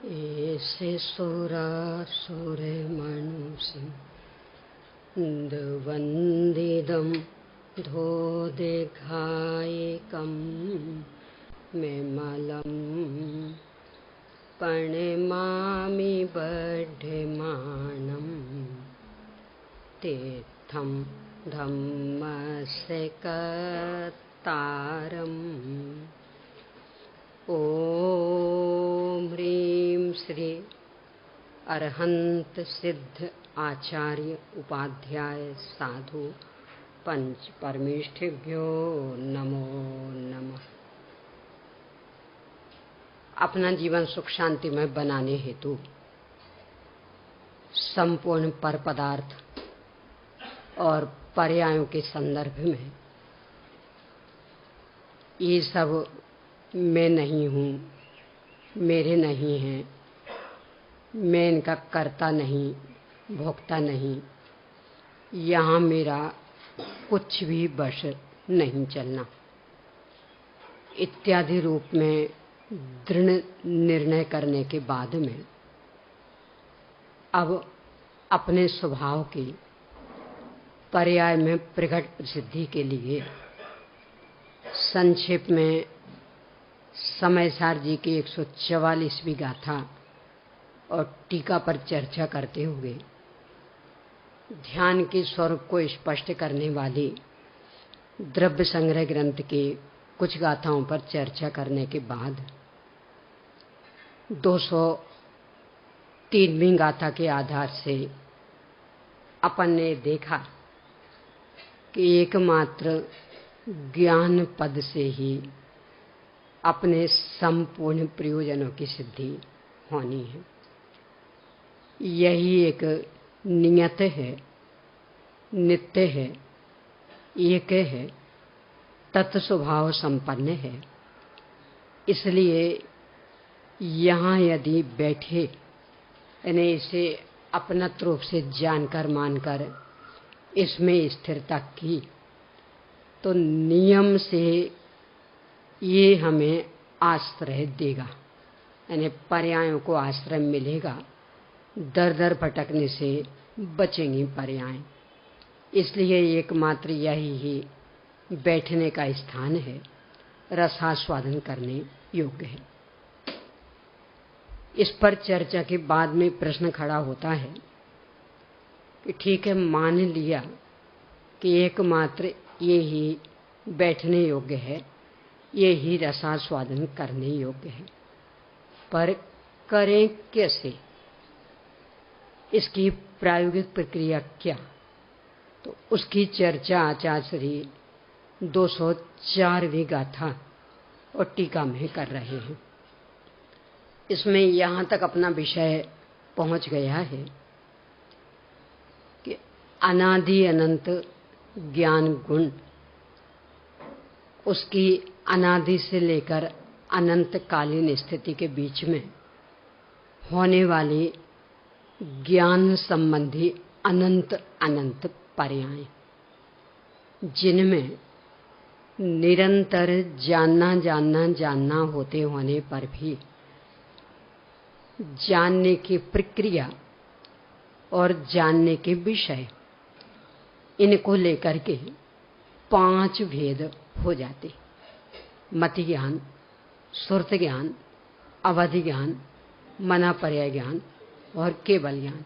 ऐसे सुरासुरमनुषिन्दवन्दितं धो देघायकं विमलं प्रणमामि बध्यमानं तीर्थं धम्मस्य कर्तारम्। ओम ह्रीं श्री अरहंत सिद्ध आचार्य उपाध्याय साधु पंच परमेष्ठिभ्यो नमो नमः। अपना जीवन सुख शांति में बनाने हेतु संपूर्ण पर पदार्थ और पर्यायों के संदर्भ में ये सब मैं नहीं हूँ, मेरे नहीं हैं, मैं इनका कर्ता नहीं, भोक्ता नहीं, यहाँ मेरा कुछ भी वश नहीं चलना इत्यादि रूप में दृढ़ निर्णय करने के बाद में अब अपने स्वभाव की पर्याय में प्रकट प्रसिद्धि के लिए संक्षेप में समयसार जी की 144वीं गाथा और टीका पर चर्चा करते हुए ध्यान के स्वरूप को स्पष्ट करने वाली द्रव्य संग्रह ग्रंथ के कुछ गाथाओं पर चर्चा करने के बाद 203वीं गाथा के आधार से अपन ने देखा कि एकमात्र ज्ञान पद से ही अपने संपूर्ण प्रयोजनों की सिद्धि होनी है। यही एक नियत है, नित्य है, एक है, तत्स्वभाव संपन्न है। इसलिए यहाँ यदि बैठे यानी इसे अपनत रूप से जानकर मानकर इसमें स्थिरता की तो नियम से ये हमें आश्रय देगा, यानी पर्यायों को आश्रय मिलेगा, दर दर भटकने से बचेंगी पर्याय। इसलिए एकमात्र यही ही बैठने का स्थान है, रसास्वादन करने योग्य है। इस पर चर्चा के बाद में प्रश्न खड़ा होता है कि ठीक है, मान लिया कि एकमात्र ये ही बैठने योग्य है, ये ही रसास्वादन करने योग्य है, पर करें कैसे? इसकी प्रायोगिक प्रक्रिया क्या? तो उसकी चर्चा आचार्य श्री 204वीं गाथा और टीका में कर रहे हैं। इसमें यहाँ तक अपना विषय पहुँच गया है कि अनादि अनंत ज्ञान गुण, उसकी अनादि से लेकर अनंत कालीन स्थिति के बीच में होने वाली ज्ञान संबंधी अनंत अनंत पर्याय, जिनमें निरंतर जानना जानना जानना होते होने पर भी जानने की प्रक्रिया और जानने के विषय, इनको लेकर के 5 भेद हो जाते: मति ज्ञान, सुरत ज्ञान, अवधि ज्ञान, मना पर्याय ज्ञान और केवल ज्ञान।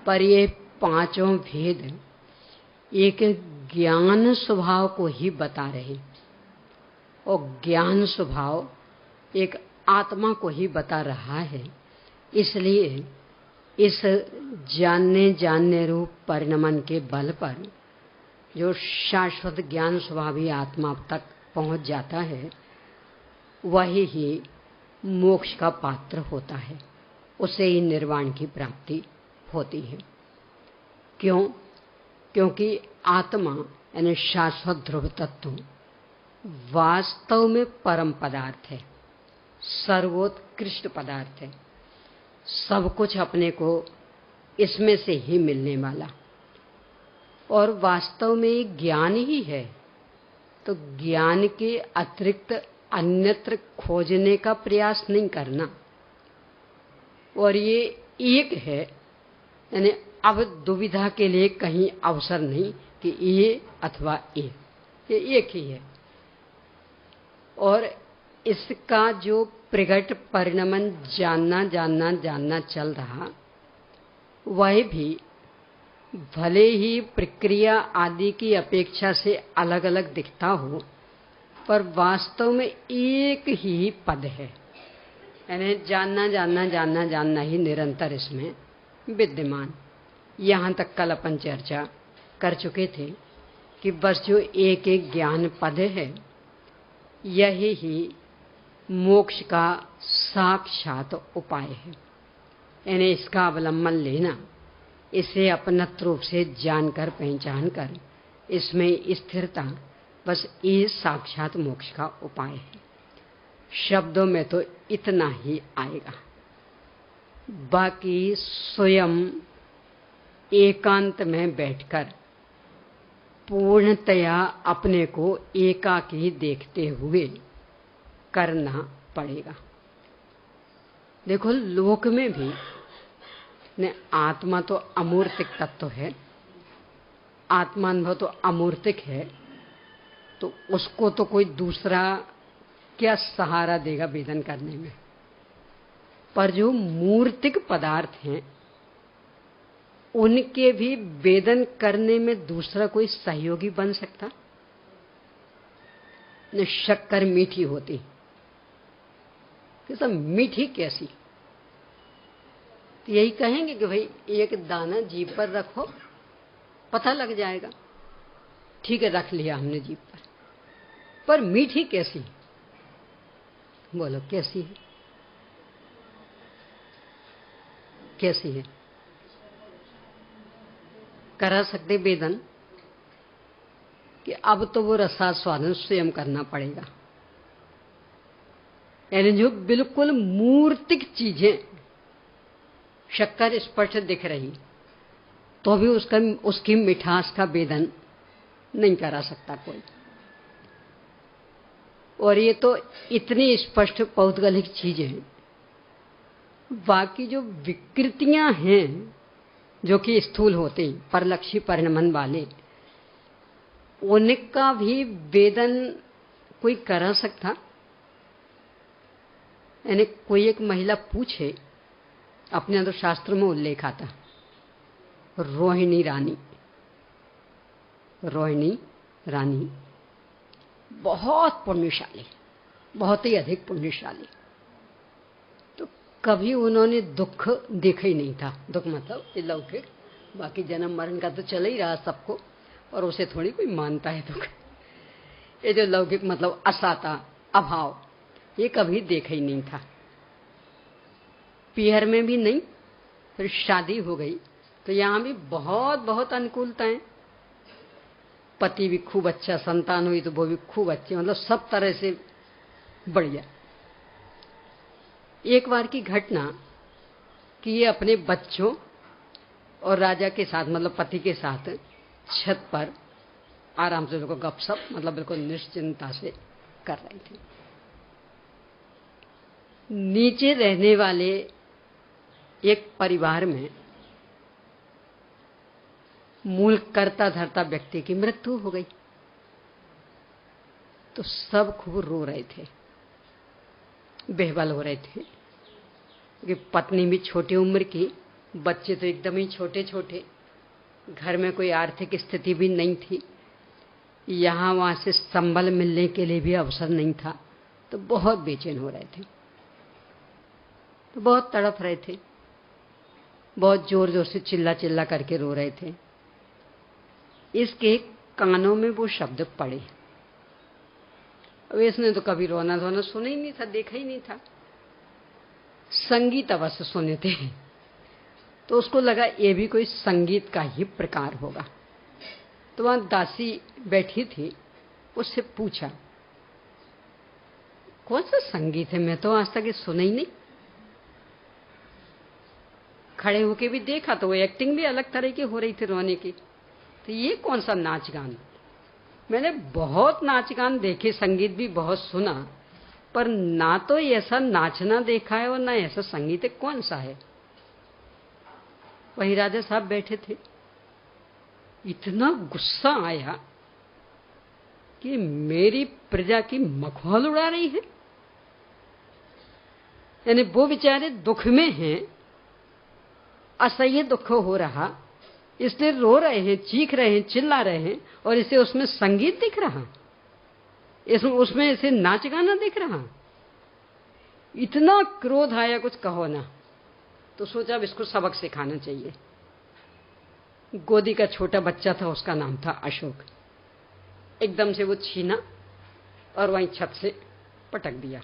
पर ये 5 भेद एक ज्ञान स्वभाव को ही बता रहे, और ज्ञान स्वभाव एक आत्मा को ही बता रहा है। इसलिए इस जानने जानने रूप परिणमन के बल पर जो शाश्वत ज्ञान स्वभावी आत्मा तक पहुंच जाता है, वही ही मोक्ष का पात्र होता है, उसे ही निर्वाण की प्राप्ति होती है। क्यों? क्योंकि आत्मा यानी शाश्वत ध्रुव तत्व वास्तव में परम पदार्थ है, सर्वोत्कृष्ट पदार्थ है, सब कुछ अपने को इसमें से ही मिलने वाला, और वास्तव में ज्ञान ही है। तो ज्ञान के अतिरिक्त अन्यत्र खोजने का प्रयास नहीं करना, और ये एक है, यानी अब दुविधा के लिए कहीं अवसर नहीं कि ये अथवा ये एक ही है। और इसका जो प्रगट परिणमन जानना जानना जानना चल रहा, वह भी भले ही प्रक्रिया आदि की अपेक्षा से अलग अलग दिखता हो, पर वास्तव में एक ही पद है। यानी जानना जानना जानना जानना ही निरंतर इसमें विद्यमान। यहाँ तक कल अपन चर्चा कर चुके थे कि बस जो एक एक ज्ञान पद है, यही ही मोक्ष का साक्षात उपाय है। यानी इसका अवलंबन लेना, इसे अपनत रूप से जानकर पहचान कर इसमें स्थिरता, बस ये साक्षात मोक्ष का उपाय है। शब्दों में तो इतना ही आएगा, बाकी स्वयं एकांत में बैठकर पूर्णतया अपने को एकाकी देखते हुए करना पड़ेगा। देखो, लोक में भी ने आत्मा तो अमूर्तिक तत्व है, आत्मानुभव तो अमूर्तिक है, तो उसको तो कोई दूसरा क्या सहारा देगा वेदन करने में। पर जो मूर्तिक पदार्थ हैं, उनके भी वेदन करने में दूसरा कोई सहयोगी बन सकता? न शक्कर मीठी होती, सब मीठी कैसी? तो यही कहेंगे कि भाई एक दाना जीभ पर रखो, पता लग जाएगा। ठीक है, रख लिया हमने जीभ पर मीठी कैसी? बोलो कैसी है? कैसी है? करा सकते वेदन कि अब तो वो रसास्वादन स्वयं करना पड़ेगा। यानी जो बिल्कुल मूर्तिक चीजें, शक्कर स्पष्ट दिख रही तो भी उसकी मिठास का वेदन नहीं करा सकता कोई। और ये तो इतनी स्पष्ट पौद्गलिक चीजें हैं। बाकी जो विकृतियां हैं, जो कि स्थूल होते परलक्षी परिणमन वाले, उनका भी वेदन कोई करा सकता? यानी कोई एक महिला पूछे, अपने अंदर शास्त्र में उल्लेख आता, रोहिणी रानी बहुत पुण्यशाली, बहुत ही अधिक पुण्यशाली। तो कभी उन्होंने दुख देखा ही नहीं था। दुख मतलब ये लौकिक, बाकी जन्म मरण का तो चल ही रहा सबको, और उसे थोड़ी कोई मानता है दुख। ये जो लौकिक मतलब असाता, अभाव, ये कभी देखा ही नहीं था। पीहर में भी नहीं। फिर शादी हो गई तो यहां भी बहुत बहुत अनुकूलताएं। पति भी खूब अच्छा, संतान हुई तो वो भी खूब अच्छे, मतलब सब तरह से बढ़िया। एक बार की घटना कि ये अपने बच्चों और राजा के साथ, मतलब पति के साथ छत पर आराम से उनको गपशप, मतलब बिल्कुल निश्चिंता से कर रही थी। नीचे रहने वाले एक परिवार में मूल कर्ता धर्ता व्यक्ति की मृत्यु हो गई। तो सब खूब रो रहे थे, बेहबल हो रहे थे कि पत्नी भी छोटी उम्र की, बच्चे तो एकदम ही छोटे छोटे, घर में कोई आर्थिक स्थिति भी नहीं थी, यहां वहां से संबल मिलने के लिए भी अवसर नहीं था। तो बहुत बेचैन हो रहे थे, तो बहुत तड़प रहे थे, बहुत जोर जोर से चिल्ला चिल्ला करके रो रहे थे। इसके कानों में वो शब्द पड़े। अब इसने तो कभी रोना धोना सुना ही नहीं था, देखा ही नहीं था, संगीत अवश्य सुने थे। तो उसको लगा ये भी कोई संगीत का ही प्रकार होगा। तो वहां दासी बैठी थी, उससे पूछा कौन सा संगीत है, मैं तो आज तक ये सुना ही नहीं। खड़े होके भी देखा तो वो एक्टिंग भी अलग तरह की हो रही थी, रोने की। तो ये कौन सा नाच गान? मैंने बहुत नाच गान देखे, संगीत भी बहुत सुना, पर ना तो ऐसा नाचना देखा है और ना ऐसा संगीत है, कौन सा है। वही राजा साहब बैठे थे, इतना गुस्सा आया कि मेरी प्रजा की मखौल उड़ा रही है। यानी वो बेचारे दुख में हैं, असह्य दुख हो रहा, इसलिए रो रहे हैं, चीख रहे हैं, चिल्ला रहे हैं, और इसे उसमें संगीत दिख रहा, उसमें इसे नाच गाना दिख रहा। इतना क्रोध आया, कुछ कहो ना। तो सोचा अब इसको सबक सिखाना चाहिए। गोदी का छोटा बच्चा था, उसका नाम था अशोक। एकदम से वो छीना और वहीं छत से पटक दिया।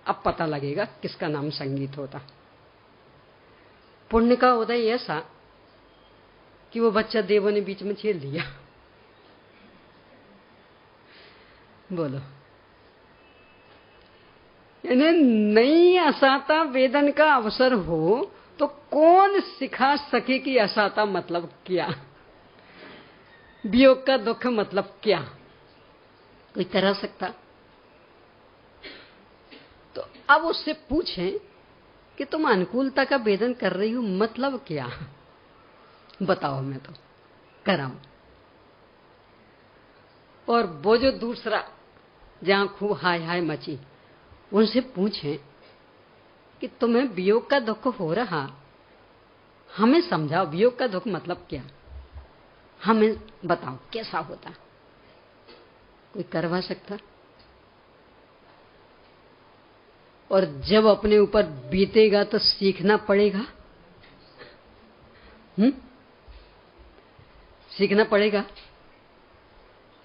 अब पता लगेगा किसका नाम संगीत होता। पुण्य का उदय ऐसा कि वो बच्चा देवों ने बीच में छेड़ लिया। बोलो, यानी नई असाता वेदन का अवसर हो तो कौन सिखा सके कि असाता मतलब क्या, वियोग का दुख मतलब क्या, कोई करा सकता? तो अब उससे पूछें कि तुम अनुकूलता का वेदन कर रही हो, मतलब क्या? बताओ, मैं तो कराऊं। और वो जो दूसरा जहां खूब हाय हाय मची, उनसे पूछें कि तुम्हें वियोग का दुख हो रहा, हमें समझाओ वियोग का दुख मतलब क्या, हमें बताओ कैसा होता। कोई करवा सकता? और जब अपने ऊपर बीतेगा तो सीखना पड़ेगा। सीखना पड़ेगा।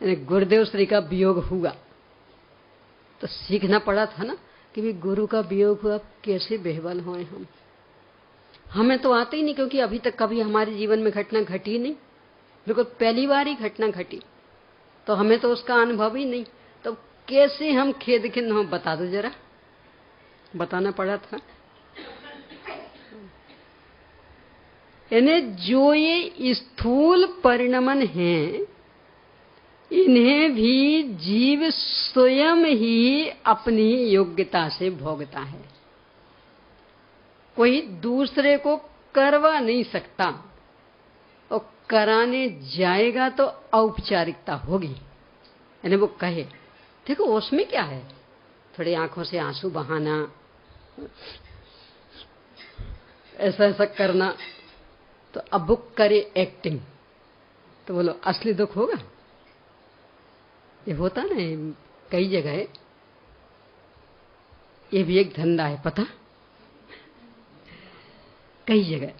गुरुदेव श्री का वियोग हुआ तो सीखना पड़ा था ना कि भी गुरु का वियोग हुआ, कैसे बेहवल होए हम। हमें तो आते ही नहीं, क्योंकि अभी तक कभी हमारे जीवन में घटना घटी नहीं, बिल्कुल पहली बार ही घटना घटी, तो हमें तो उसका अनुभव ही नहीं। तो कैसे हम खेद खिन्न हो, बता दो जरा। बताना पड़ा था। यानी जो ये स्थूल परिणमन हैं, इन्हें भी जीव स्वयं ही अपनी योग्यता से भोगता है, कोई दूसरे को करवा नहीं सकता। और कराने जाएगा तो औपचारिकता होगी। यानी वो कहे, देखो उसमें क्या है, थोड़ी आंखों से आंसू बहाना, ऐसा ऐसा करना, तो अब वो करे एक्टिंग, तो बोलो असली दुख होगा। ये होता ना कई जगह, ये भी एक धंधा है, पता, कई जगह,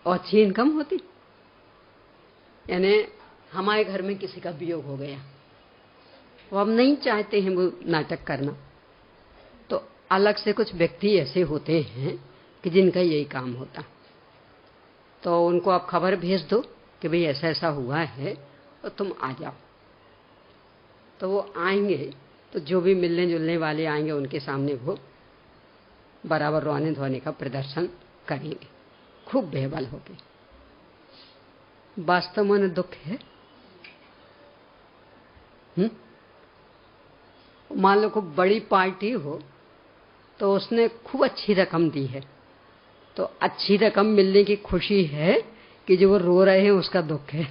और अच्छी इनकम होती। यानी हमारे घर में किसी का वियोग हो गया, वो हम नहीं चाहते हैं वो नाटक करना, तो अलग से कुछ व्यक्ति ऐसे होते हैं कि जिनका यही काम होता, तो उनको आप खबर भेज दो कि भाई ऐसा ऐसा हुआ है और तुम आ जाओ। तो वो आएंगे, तो जो भी मिलने जुलने वाले आएंगे उनके सामने वो बराबर रोने धोने का प्रदर्शन करेंगे, खूब बेहबल होके। वास्तव में दुख है। मान लो को बड़ी पार्टी हो तो उसने खूब अच्छी रकम दी है, तो अच्छी रकम मिलने की खुशी है कि जो वो रो रहे हैं उसका दुख है।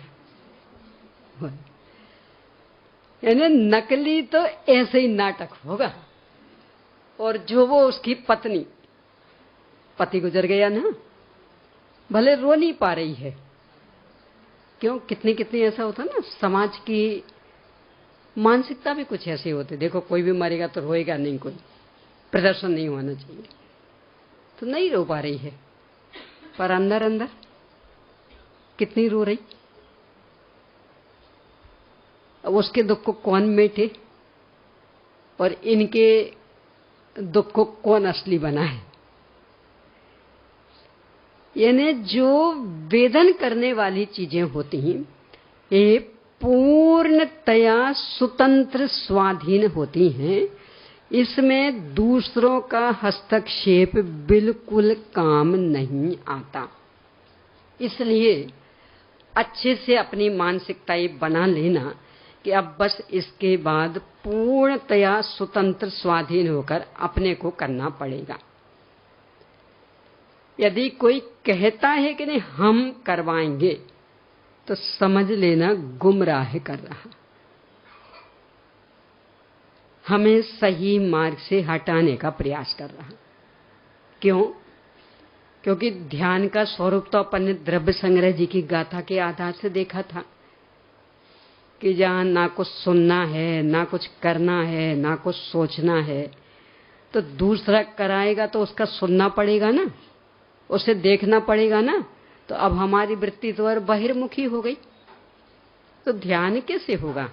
यानी नकली तो ऐसे ही नाटक होगा। और जो वो उसकी पत्नी, पति गुजर गया ना, भले रो नहीं पा रही है, क्यों, कितनी कितनी ऐसा होता ना, समाज की मानसिकता भी कुछ ऐसी होती। देखो कोई भी मरेगा तो रोएगा नहीं, कोई प्रदर्शन नहीं होना चाहिए, तो नहीं रो पा रही है, पर अंदर अंदर कितनी रो रही। अब उसके दुख को कौन मेटे और इनके दुख को कौन असली बनाए। यानी जो वेदन करने वाली चीजें होती हैं, ये पूर्णतया स्वतंत्र स्वाधीन होती हैं, इसमें दूसरों का हस्तक्षेप बिल्कुल काम नहीं आता। इसलिए अच्छे से अपनी मानसिकता ये बना लेना कि अब बस इसके बाद पूर्णतया स्वतंत्र स्वाधीन होकर अपने को करना पड़ेगा। यदि कोई कहता है कि नहीं हम करवाएंगे, तो समझ लेना गुमराह कर रहा, हमें सही मार्ग से हटाने का प्रयास कर रहा। क्यों? क्योंकि ध्यान का स्वरूप तो अपन ने द्रव्य संग्रह जी की गाथा के आधार से देखा था कि जहां ना कुछ सुनना है, ना कुछ करना है, ना कुछ सोचना है, तो दूसरा कराएगा तो उसका सुनना पड़ेगा ना, उसे देखना पड़ेगा ना। तो अब हमारी वृत्ति तो और बहिर्मुखी हो गई, तो ध्यान कैसे होगा?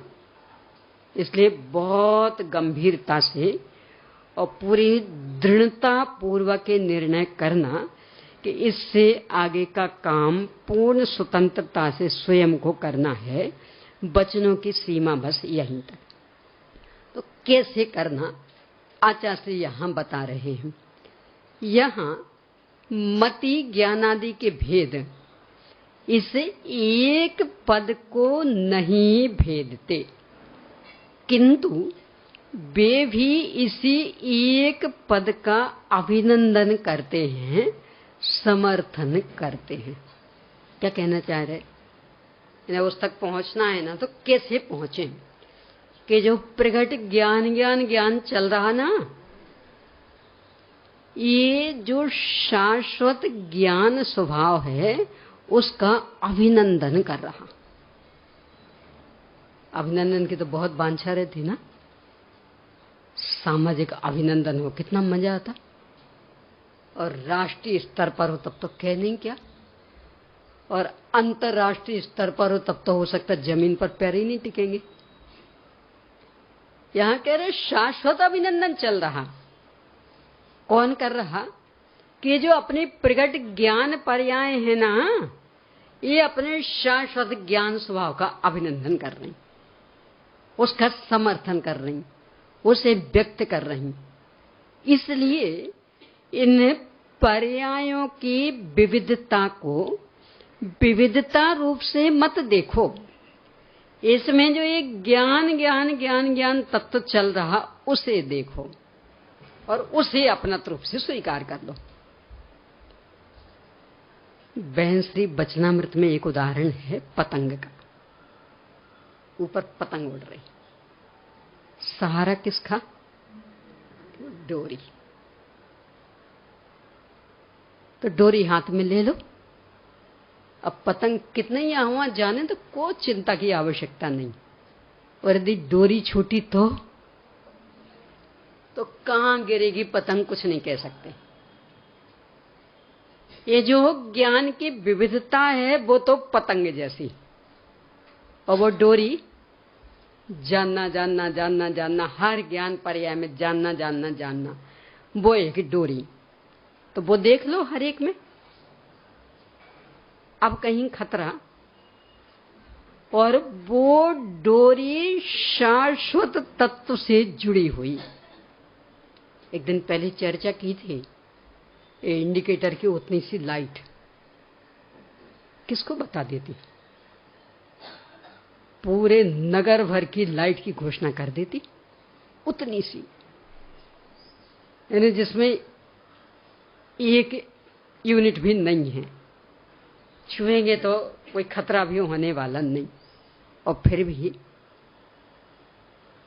इसलिए बहुत गंभीरता से और पूरी दृढ़ता पूर्वक निर्णय करना कि इससे आगे का काम पूर्ण स्वतंत्रता से स्वयं को करना है, वचनों की सीमा बस यहीं तक। तो कैसे करना आचार्य यहां बता रहे हैं। यहां मति ज्ञानादि के भेद इसे एक पद को नहीं भेदते, किंतु वे भी इसी एक पद का अभिनंदन करते हैं, समर्थन करते हैं। क्या कहना चाह रहे? उस तक पहुंचना है ना, तो कैसे पहुंचे? कि जो प्रगट ज्ञान ज्ञान ज्ञान चल रहा ना, ये जो शाश्वत ज्ञान स्वभाव है उसका अभिनंदन कर रहा। अभिनंदन की तो बहुत वांछा रहती ना, सामाजिक अभिनंदन हो कितना मजा आता, और राष्ट्रीय स्तर पर हो तब तो कह नहीं क्या, और अंतरराष्ट्रीय स्तर पर हो तब तो हो सकता जमीन पर पैर ही नहीं टिकेंगे। यहां कह रहे शाश्वत अभिनंदन चल रहा। कौन कर रहा? कि जो अपने प्रगट ज्ञान पर्याय है ना, ये अपने शाश्वत ज्ञान स्वभाव का अभिनंदन कर रही, उसका समर्थन कर रही, उसे व्यक्त कर रही। इसलिए इन पर्यायों की विविधता को विविधता रूप से मत देखो, इसमें जो ये ज्ञान ज्ञान ज्ञान ज्ञान तत्व चल रहा उसे देखो और उसे अपना रूप से स्वीकार कर लो। बहन श्री वचनामृत में एक उदाहरण है पतंग का। ऊपर पतंग उड़ रही, सहारा किसका? डोरी। तो डोरी हाथ में ले लो। अब पतंग कितने यहां वहां जाने तो कोई चिंता की आवश्यकता नहीं, और यदि डोरी छूटी तो कहां गिरेगी पतंग कुछ नहीं कह सकते। ये जो ज्ञान की विविधता है वो तो पतंग जैसी, और वो डोरी जानना जानना जानना जानना, हर ज्ञान पर्याय में जानना जानना जानना, वो एक डोरी। तो वो देख लो हर एक में। अब कहीं खतरा, और वो डोरी शाश्वत तत्व से जुड़ी हुई। एक दिन पहले चर्चा की थी इंडिकेटर की उतनी सी लाइट किसको बता देती, पूरे नगर भर की लाइट की घोषणा कर देती। उतनी सी, यानी जिसमें एक यूनिट भी नहीं है, छुएंगे तो कोई खतरा भी होने वाला नहीं। और फिर भी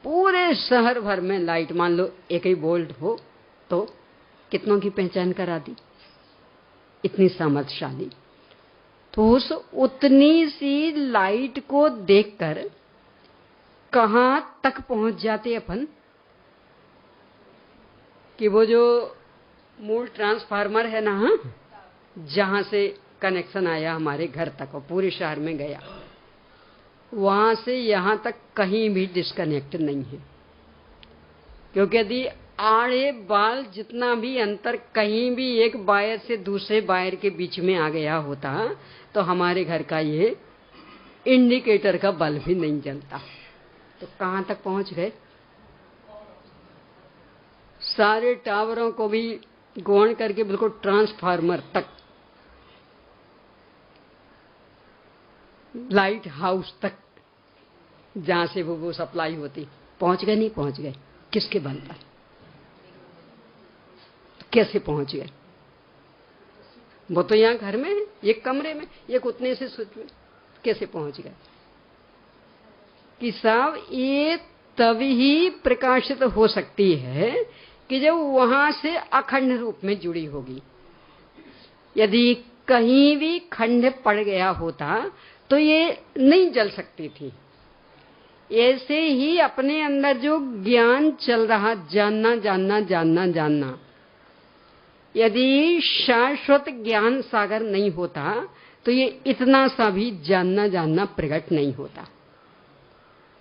पूरे शहर भर में लाइट, मान लो एक ही वोल्ट हो तो कितनों की पहचान करा दी, इतनी सामर्थ्यशाली। तो उस उतनी सी लाइट को देखकर कहां तक पहुंच जाते अपन कि वो जो मूल ट्रांसफार्मर है ना, जहां से कनेक्शन आया हमारे घर तक और पूरे शहर में गया, वहां से यहां तक कहीं भी डिस्कनेक्ट नहीं है। क्योंकि यदि आड़े बाल जितना भी अंतर कहीं भी एक वायर से दूसरे वायर के बीच में आ गया होता तो हमारे घर का ये इंडिकेटर का बल्ब भी नहीं जलता। तो कहां तक पहुंच गए? सारे टावरों को भी गौण करके बिल्कुल ट्रांसफार्मर तक, लाइट हाउस तक जहां से वो सप्लाई होती। पहुंच गए नहीं पहुंच गए, किसके बल पर, कैसे पहुंच गए? वो तो यहाँ घर में है, एक कमरे में, एक उतने से स्विच में, कैसे पहुंच गए? कि साहब ये तभी प्रकाशित हो सकती है कि जब वहां से अखंड रूप में जुड़ी होगी। यदि कहीं भी खंड पड़ गया होता तो ये नहीं जल सकती थी। ऐसे ही अपने अंदर जो ज्ञान चल रहा, जानना जानना जानना जानना, यदि शाश्वत ज्ञान सागर नहीं होता तो ये इतना सा भी जानना जानना प्रकट नहीं होता।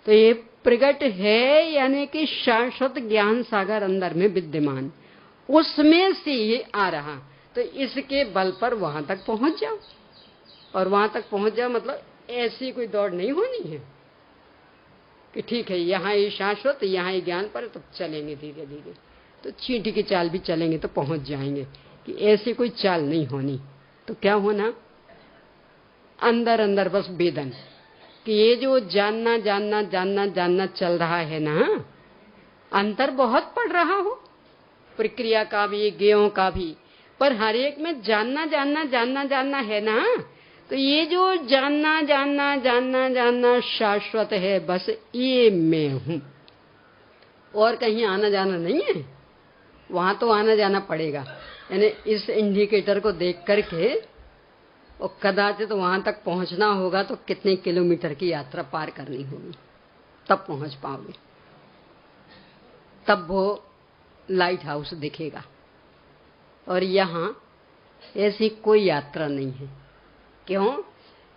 तो ये प्रकट है, यानी कि शाश्वत ज्ञान सागर अंदर में विद्यमान, उसमें से ये आ रहा। तो इसके बल पर वहां तक पहुंच जाओ, और वहां तक पहुंच जाओ मतलब ऐसी कोई दौड़ नहीं होनी है कि ठीक है यहाँ ये शाश्वत, यहाँ ये ज्ञान पर, तो चलेंगे धीरे धीरे, तो चींटी की चाल भी चलेंगे तो पहुंच जाएंगे, कि ऐसी कोई चाल नहीं होनी। तो क्या होना, अंदर अंदर बस वेदन, कि ये जो जानना जानना जानना जानना चल रहा है ना, अंतर बहुत पड़ रहा हो, प्रक्रिया का भी, ज्ञों का भी, पर हर एक में जानना जानना जानना जानना है ना। तो ये जो जानना जानना जानना जानना शाश्वत है, बस ये मैं हूं, और कहीं आना जाना नहीं है। वहां तो आना जाना पड़ेगा, यानी इस इंडिकेटर को देख करके, और कदाचित वहां तक पहुंचना होगा तो कितने किलोमीटर की यात्रा पार करनी होगी, तब पहुंच पाओगे, तब वो लाइट हाउस दिखेगा। और यहाँ ऐसी कोई यात्रा नहीं है। क्यों?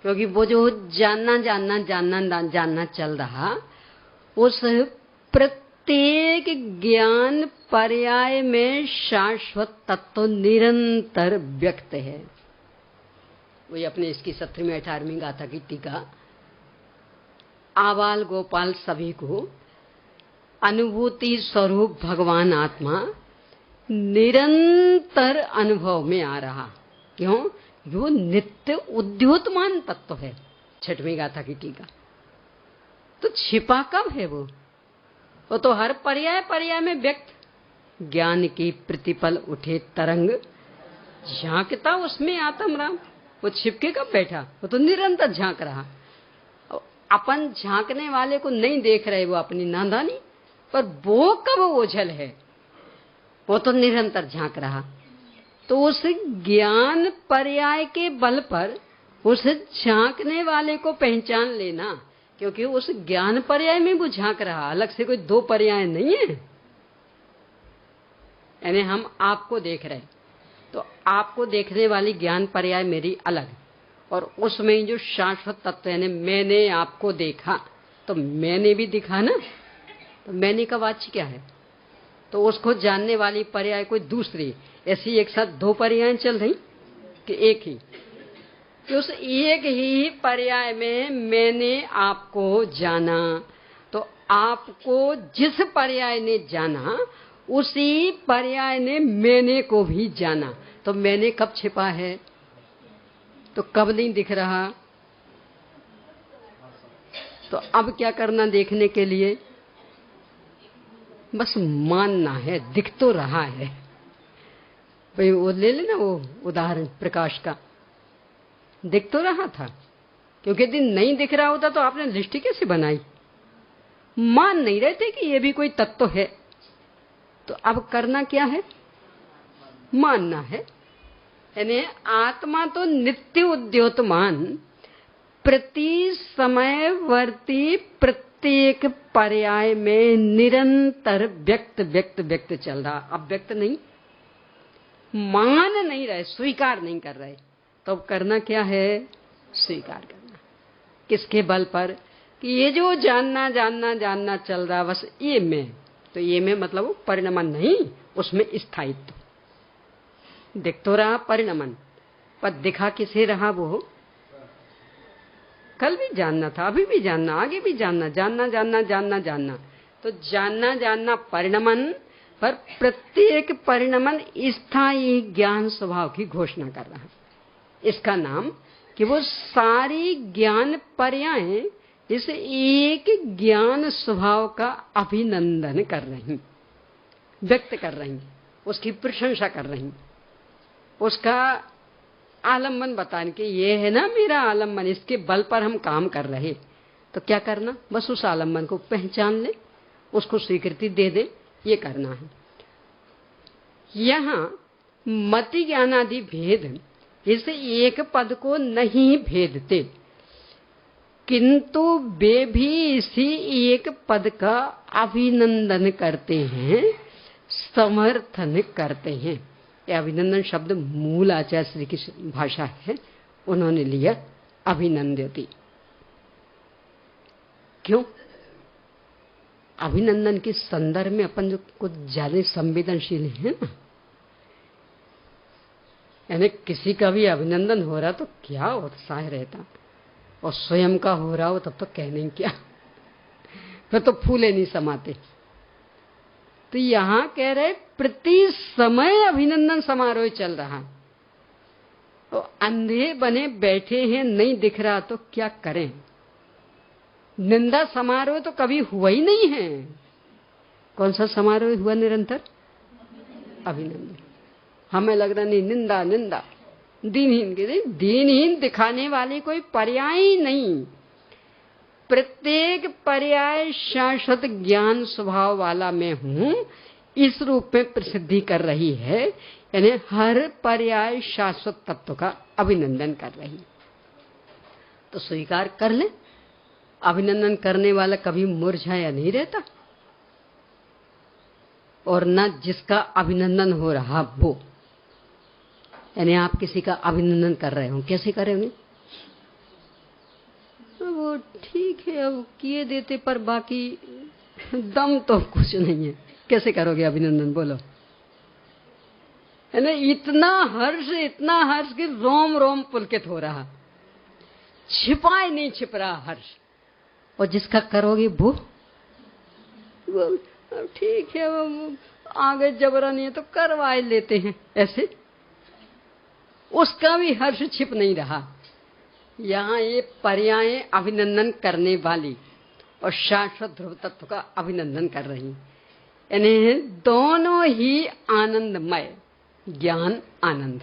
क्योंकि वो जो जानना जानना जानना जानना चल रहा, उस प्रत्येक ज्ञान पर्याय में शाश्वत तत्व निरंतर व्यक्त है। वही अपने इसकी 17वीं 18वीं गाथा की टीका, आबाल गोपाल सभी को अनुभूति स्वरूप भगवान आत्मा निरंतर अनुभव में आ रहा। क्यों? वो नित्य उद्योतमान तत्व है। 6वीं गाथा की टीका। तो छिपा कब है वो तो हर पर्याय पर्याय में व्यक्त। ज्ञान की प्रतिपल उठे तरंग, झांकता उसमें आत्म राम। वो छिपके कब बैठा, वो तो निरंतर झांक रहा। अपन झांकने वाले को नहीं देख रहे, वो अपनी नादानी, पर वो कब ओझल है, वो तो निरंतर झांक रहा। तो उस ज्ञान पर्याय के बल पर उस झांकने वाले को पहचान लेना, क्योंकि उस ज्ञान पर्याय में वो झांक रहा, अलग से कोई दो पर्याय नहीं है। यानी हम आपको देख रहे, तो आपको देखने वाली ज्ञान पर्याय मेरी अलग, और उसमें जो शाश्वत तत्व यानी मैंने आपको देखा, तो मैंने भी दिखा ना, तो मैंने का वाच्य क्या है? तो उसको जानने वाली पर्याय कोई दूसरी, ऐसी एक साथ दो पर्याय चल रही कि एक ही? कि उस एक ही पर्याय में मैंने आपको जाना, तो आपको जिस पर्याय ने जाना, उसी पर्याय ने मैंने को भी जाना। तो मैंने कब छिपा है, तो कब नहीं दिख रहा? तो अब क्या करना देखने के लिए? बस मानना है, दिख तो रहा है। भाई वो ले लेना वो उदाहरण प्रकाश का, दिख तो रहा था, क्योंकि यदि नहीं दिख रहा होता तो आपने दृष्टि कैसे बनाई? मान नहीं रहे थे कि ये भी कोई तत्व है। तो अब करना क्या है? मानना है। यानी आत्मा तो नित्य उद्योतमान, प्रति समयवर्ती प्रत्येक पर्याय में निरंतर व्यक्त व्यक्त व्यक्त चल रहा। अब व्यक्त नहीं, मान नहीं रहे, स्वीकार नहीं कर रहे। तो अब करना क्या है? स्वीकार करना। किसके बल पर? कि ये जो जानना जानना जानना चल रहा, बस ये मैं। तो ये मैं मतलब परिणमन नहीं, उसमें स्थायित्व। दिख तो रहा परिणमन, पर दिखा किसे रहा? वो कल भी जानना था, अभी भी जानना, आगे भी जानना, जानना जानना जानना जानना। तो जानना जानना परिणमन, पर प्रत्येक परिणमन स्थायी ज्ञान स्वभाव की घोषणा कर रहा है। इसका नाम कि वो सारी ज्ञान पर्याय इस एक ज्ञान स्वभाव का अभिनंदन कर रही, व्यक्त कर रही, उसकी प्रशंसा कर रही, उसका आलम्बन बताने के ये है ना मेरा आलम्बन, इसके बल पर हम काम कर रहे। तो क्या करना, बस उस आलम्बन को पहचान ले, उसको स्वीकृति दे दे, ये करना है। यहां मति ज्ञानादि भेद इस एक पद को नहीं भेदते, किंतु वे भी इसी एक पद का अभिनंदन करते हैं, समर्थन करते हैं। यह अभिनंदन शब्द मूल आचार्य श्री की भाषा है, उन्होंने लिया अभिनंदति। क्यों? अभिनंदन के संदर्भ में अपन जो कुछ ज्यादा संवेदनशील है ना, यानी किसी का भी अभिनंदन हो रहा तो क्या उत्साह रहता, और स्वयं का हो रहा हो तब तो कहने क्या, फिर तो फूले नहीं समाते। तो यहां कह रहे प्रति समय अभिनंदन समारोह चल रहा, तो अंधे बने बैठे हैं, नहीं दिख रहा तो क्या करें। निंदा समारोह तो कभी हुआ ही नहीं है। कौन सा समारोह हुआ निरंतर? अभिनंदन। हमें लग रहा नहीं, निंदा निंदा, दीनहीन के दीनहीन दिखाने वाले कोई पर्याय ही नहीं। प्रत्येक पर्याय शाश्वत ज्ञान स्वभाव वाला मैं हूं, इस रूप में प्रसिद्धि कर रही है, यानी हर पर्याय शाश्वत तत्व का अभिनंदन कर रही। तो स्वीकार कर ले, अभिनंदन करने वाला कभी मुरझाया नहीं रहता, और न जिसका अभिनंदन हो रहा वो, यानी आप किसी का अभिनंदन कर रहे हो, कैसे करेंगे? वो ठीक है, अब किए देते, पर बाकी दम तो कुछ नहीं है, कैसे करोगे अभिनंदन? बोलो। है ना, इतना हर्ष कि रोम रोम पुलकित हो रहा, छिपाए नहीं छिप रहा हर्ष। और जिसका करोगे वो ठीक है, वो आगे जबरा नहीं है तो करवाए लेते हैं, ऐसे उसका भी हर्ष छिप नहीं रहा। यहाँ ये पर्याय अभिनंदन करने वाली और शाश्वत ध्रुव तत्व का अभिनंदन कर रही, यानी दोनों ही आनंदमय। ज्ञान आनंद,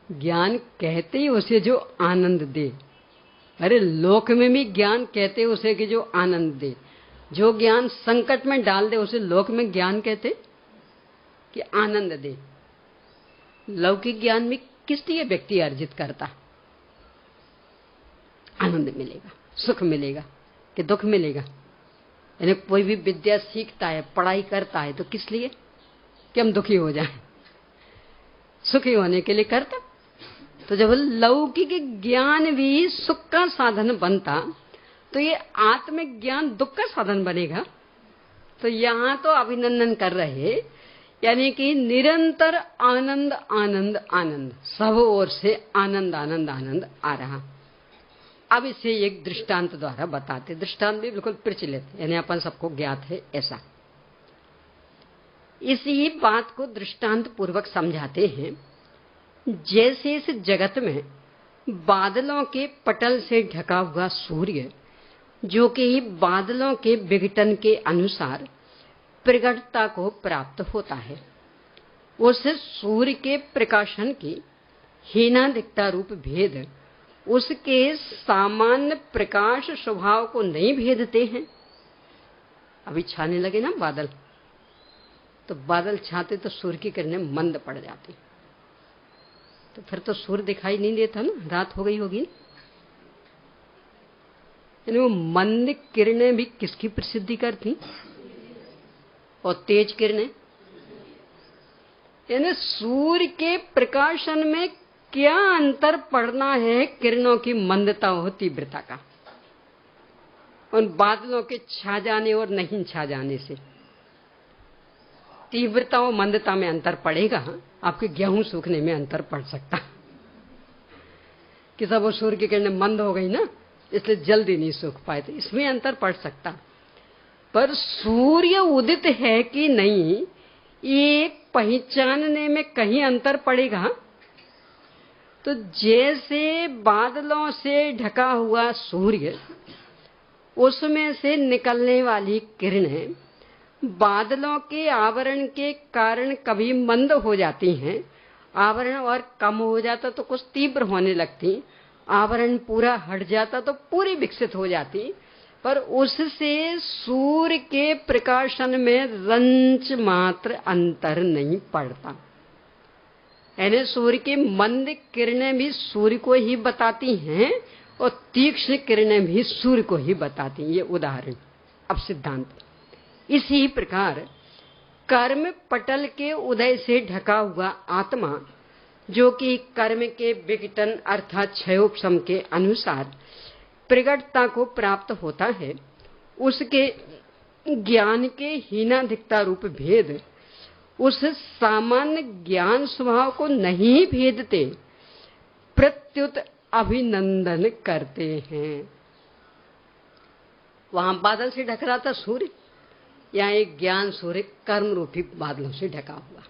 ज्ञान कहते ही उसे जो आनंद दे। अरे लोक में भी ज्ञान कहते उसे कि जो आनंद दे। जो ज्ञान संकट में डाल दे उसे लोक में ज्ञान कहते कि आनंद दे। लौकिक ज्ञान में किस लिए व्यक्ति अर्जित करता? आनंद मिलेगा, सुख मिलेगा कि दुख मिलेगा। यानी कोई भी विद्या सीखता है, पढ़ाई करता है तो किस लिए? कि हम दुखी हो जाएं, सुखी होने के लिए करता। तो जब लौकिक ज्ञान भी सुख का साधन बनता तो ये आत्मिक ज्ञान दुख का साधन बनेगा। तो यहां तो अभिनंदन कर रहे, यानी कि निरंतर आनंद आनंद आनंद, सब ओर से आनंद आनंद आनंद आ रहा। अब इसे एक दृष्टांत द्वारा बताते। दृष्टांत भी बिल्कुल प्रचलित, यानी अपन सबको ज्ञात है ऐसा। इसी बात को दृष्टांत पूर्वक समझाते हैं। जैसे इस जगत में बादलों के पटल से ढका हुआ सूर्य, जो कि बादलों के विघटन के अनुसार प्रगटता को प्राप्त होता है, उस सूर्य के प्रकाशन की हीनाधिकता रूप भेद उसके सामान्य प्रकाश स्वभाव को नहीं भेदते हैं। अभी छाने लगे ना बादल, तो बादल छाते तो सूर्य की किरणें मंद पड़ जाती, तो फिर तो सूर्य दिखाई नहीं देता ना, रात हो गई होगी ना। यानी वो मंद किरणें भी किसकी प्रसिद्धि करती? और तेज किरणें, यानी सूर्य के प्रकाशन में क्या अंतर पड़ना है किरणों की मंदता और तीव्रता का, उन बादलों के छा जाने और नहीं छा जाने से। तीव्रता और मंदता में अंतर पड़ेगा, आपके गेहूं सूखने में अंतर पड़ सकता कि सब वो सूर्य की किरणें मंद हो गई ना, इसलिए जल्दी नहीं सूख पाए, तो इसमें अंतर पड़ सकता। पर सूर्य उदित है कि नहीं, ये पहचानने में कहीं अंतर पड़ेगा। तो जैसे बादलों से ढका हुआ सूर्य उसमें से निकलने वाली किरणें बादलों के आवरण के कारण कभी मंद हो जाती हैं, आवरण और कम हो जाता तो कुछ तीव्र होने लगती, आवरण पूरा हट जाता तो पूरी विकसित हो जाती, पर उससे सूर्य के प्रकाशन में रंच मात्र अंतर नहीं पड़ता। यानी सूर्य की मंद किरणें भी सूर्य को ही बताती हैं और तीक्ष्ण किरणें भी सूर्य को ही बताती हैं। ये उदाहरण। अब सिद्धांत। इसी प्रकार कर्म पटल के उदय से ढका हुआ आत्मा, जो कि कर्म के विघटन अर्थात क्षयोपशम के अनुसार प्रगटता को प्राप्त होता है, उसके ज्ञान के हीनाधिकता रूप भेद उस सामान्य ज्ञान स्वभाव को नहीं भेदते, प्रत्युत अभिनंदन करते हैं। वहां बादल से ढक रहा था सूर्य, यहाँ एक ज्ञान सूर्य कर्म रूपी बादलों से ढका हुआ,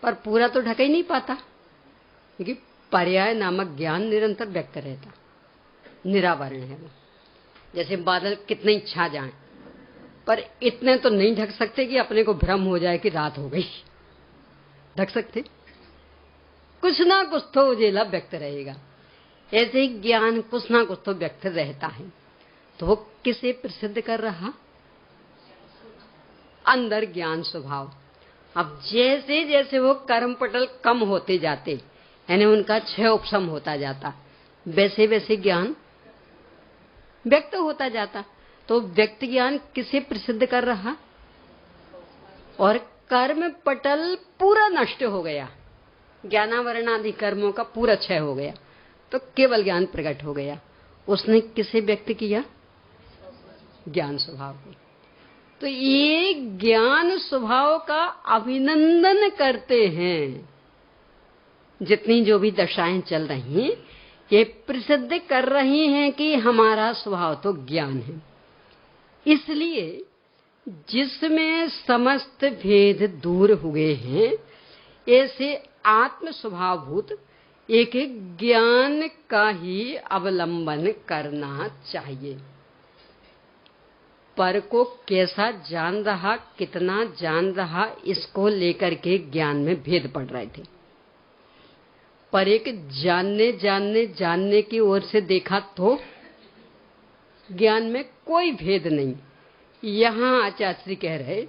पर पूरा तो ढक ही नहीं पाता, क्योंकि पर्याय नामक ज्ञान निरंतर व्यक्त रहता, निरावरण है वो। जैसे बादल कितने ही छा जाएं, पर इतने तो नहीं ढक सकते कि अपने को भ्रम हो जाए कि रात हो गई। ढक सकते? कुछ ना कुछ तो उजेला व्यक्त रहेगा। ऐसे ही ज्ञान कुछ ना कुछ तो व्यक्त रहता है। तो वो किसे प्रसिद्ध कर रहा? अंदर ज्ञान स्वभाव। अब जैसे जैसे वो कर्म पटल कम होते जाते, यानी उनका क्षय उपशम होता जाता, वैसे वैसे ज्ञान व्यक्त होता जाता। तो व्यक्त ज्ञान किसे प्रसिद्ध कर रहा? और कर्म पटल पूरा नष्ट हो गया, ज्ञानावरण आदि कर्मों का पूरा क्षय हो गया, तो केवल ज्ञान प्रकट हो गया। उसने किसे व्यक्त किया? ज्ञान स्वभाव को। तो ये ज्ञान स्वभाव का अभिनंदन करते हैं। जितनी जो भी दशाएं चल रही हैं, ये प्रसिद्ध कर रही हैं कि हमारा स्वभाव तो ज्ञान है। इसलिए जिसमें समस्त भेद दूर हुए हैं, ऐसे आत्म स्वभावभूत एक ज्ञान का ही अवलंबन करना चाहिए। पर को कैसा जान रहा, कितना जान रहा, इसको लेकर के ज्ञान में भेद पड़ रहे थे। पर एक जानने जानने जानने की ओर से देखा तो ज्ञान में कोई भेद नहीं। यहां आचार्य कह रहे,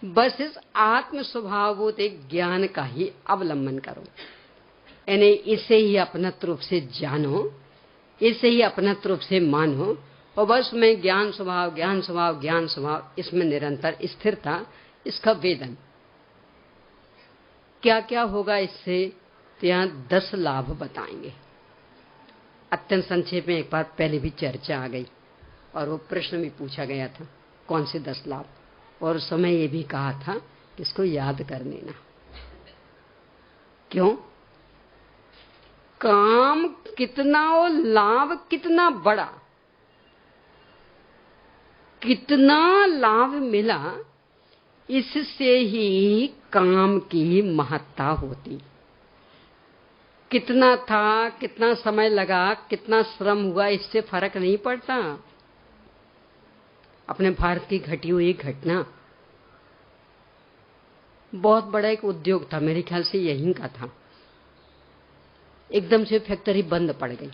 बस इस आत्म स्वभावभूत एक ज्ञान का ही अवलंबन करो, यानी इसे ही अपनत्व रूप से जानो, इसे ही अपनत्व रूप से मानो, और बस मैं ज्ञान स्वभाव ज्ञान स्वभाव ज्ञान स्वभाव, इसमें निरंतर स्थिरता, इसका वेदन। क्या क्या होगा इससे? तो यहाँ 10 लाभ बताएंगे। अत्यंत संक्षेप में एक बार पहले भी चर्चा आ गई और वो प्रश्न भी पूछा गया था, कौन से 10 लाभ, और उस समय ये भी कहा था कि इसको याद कर लेना। क्यों? काम कितना और लाभ कितना बड़ा, कितना लाभ मिला, इससे ही काम की महत्ता होती। कितना था, कितना समय लगा, कितना श्रम हुआ, इससे फर्क नहीं पड़ता। अपने भारत की घटी हुई घटना, बहुत बड़ा एक उद्योग था, मेरे ख्याल से यहीं का था, एकदम से फैक्ट्री बंद पड़ गई।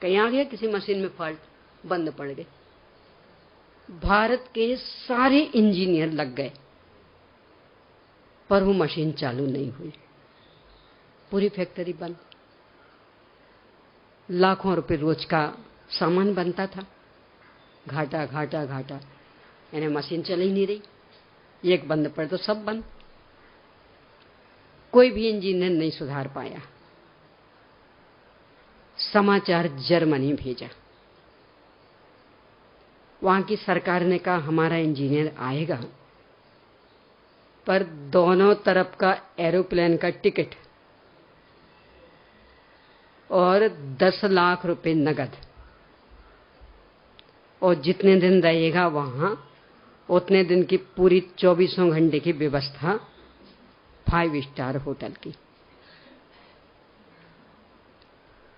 कहीं आ गया किसी मशीन में फॉल्ट, बंद पड़ गई। भारत के सारे इंजीनियर लग गए, पर वो मशीन चालू नहीं हुई, पूरी फैक्ट्री बंद। लाखों रुपए रोज का सामान बनता था, घाटा घाटा घाटा, यानी मशीन चल ही नहीं रही। एक बंद पड़े तो सब बंद। कोई भी इंजीनियर नहीं सुधार पाया। समाचार जर्मनी भेजा, वहां की सरकार ने कहा हमारा इंजीनियर आएगा, पर दोनों तरफ का एरोप्लेन का टिकट और 10 लाख रुपए नगद, और जितने दिन रहेगा वहां उतने दिन की पूरी 24 घंटे की व्यवस्था 5 स्टार होटल की।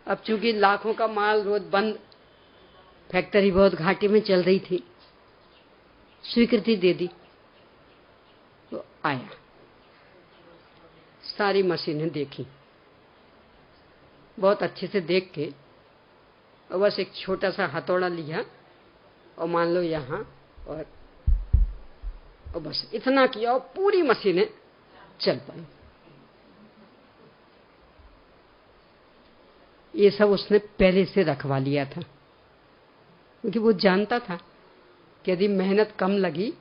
अब चूंकि लाखों का माल रोज बंद, फैक्ट्री बहुत घाटे में चल रही थी, स्वीकृति दे दी। तो आया, सारी मशीनें देखी, बहुत अच्छे से देख के, और बस एक छोटा सा हथौड़ा लिया और मान लो यहाँ, और बस इतना किया और पूरी मशीनें चल पाई। ये सब उसने पहले से रखवा लिया था, क्योंकि वो जानता था कि यदि मेहनत कम लगी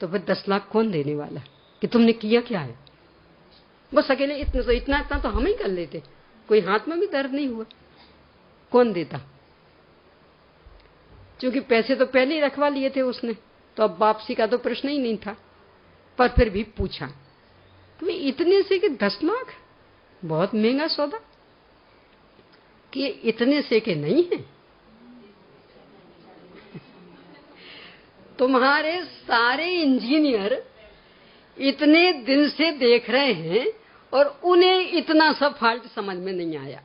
तो फिर 10 लाख कौन देने वाला, कि तुमने किया क्या है। बस अकेले इतना तो हम ही कर लेते, कोई हाथ में भी दर्द नहीं हुआ, कौन देता। क्योंकि पैसे तो पहले ही रखवा लिए थे उसने, तो अब वापसी का तो प्रश्न ही नहीं था। पर फिर भी पूछा कि इतने से कि 10 लाख बहुत महंगा सौदा, कि ये इतने से के नहीं है। तुम्हारे सारे इंजीनियर इतने दिन से देख रहे हैं और उन्हें इतना सा फॉल्ट समझ में नहीं आया,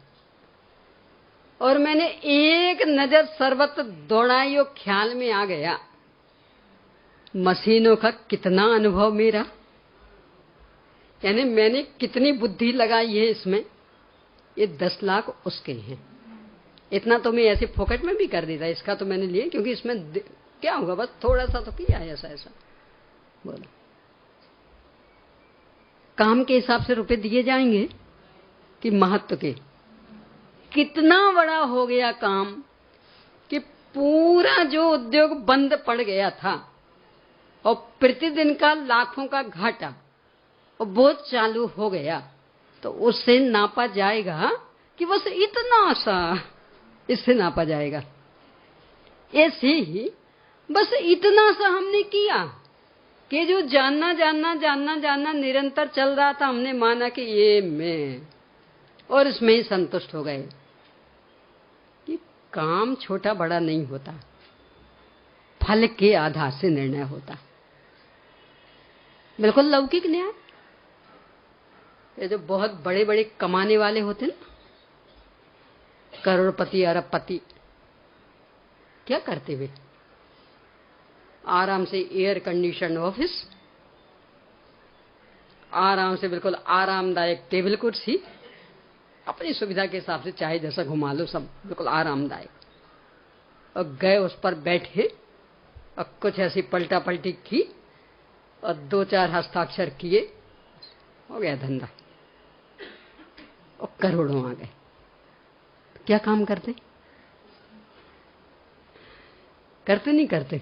और मैंने एक नजर सर्वत्र दौड़ाई और ख्याल में आ गया मशीनों का कितना अनुभव मेरा, यानी मैंने कितनी बुद्धि लगाई है इसमें। ये 10 लाख उसके हैं। इतना तो मैं ऐसे फोकट में भी कर देता, इसका तो मैंने लिया, क्योंकि इसमें क्या होगा, बस थोड़ा सा तो किया है, ऐसा बोलो। काम के हिसाब से रुपए दिए जाएंगे कि महत्व के। कितना बड़ा हो गया काम कि पूरा जो उद्योग बंद पड़ गया था और प्रतिदिन का लाखों का घाटा और वो चालू हो गया, तो उससे नापा जाएगा कि बस इतना सा, इससे नापा जाएगा। ऐसे ही बस इतना सा हमने किया कि जो जानना निरंतर चल रहा था, हमने माना कि ये मैं, और इसमें ही संतुष्ट हो गए। कि काम छोटा बड़ा नहीं होता, फल के आधार से निर्णय होता। बिल्कुल लौकिक न्याय। ये जो बहुत बड़े बड़े कमाने वाले होते ना, करोड़पति अरबपति, क्या करते वे? आराम से एयर कंडीशन ऑफिस, आराम से बिल्कुल आरामदायक टेबल कुर्सी, अपनी सुविधा के हिसाब से चाहे जैसा घुमा लो, सब बिल्कुल आरामदायक। और गए उस पर बैठे और कुछ ऐसी पलटा पलटी की और 2-4 हस्ताक्षर किए, हो गया धंधा, और करोड़ों आ गए। क्या काम करते? करते नहीं करते?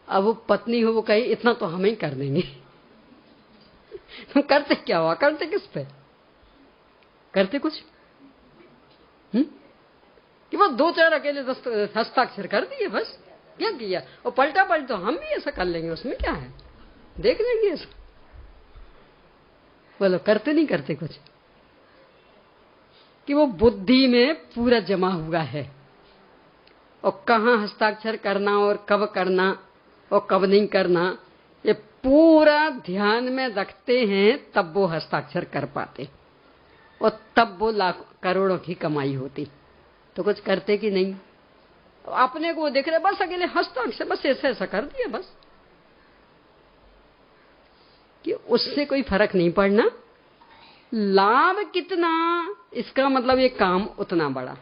अब वो पत्नी हो, वो कहे इतना तो हम ही कर देंगे। तो करते क्या हुआ? करते किस पे? करते कुछ कि वो 2-4 अकेले हस्ताक्षर कर दिए, बस क्या किया। और पलटा पलट तो हम भी ऐसा कर लेंगे, उसमें क्या है, देख लेंगे ऐसा। बोलो करते नहीं करते कुछ? कि वो बुद्धि में पूरा जमा हुआ है, और कहाँ हस्ताक्षर करना और कब करना और कब नहीं करना, ये पूरा ध्यान में रखते हैं, तब वो हस्ताक्षर कर पाते, और तब वो लाख करोड़ों की कमाई होती। तो कुछ करते कि नहीं? अपने को देख रहे, बस अकेले हस्ताक्षर, बस ऐसा ऐसा कर दिया, बस कि उससे कोई फर्क नहीं पड़ना। लाभ कितना, इसका मतलब ये काम उतना बड़ा।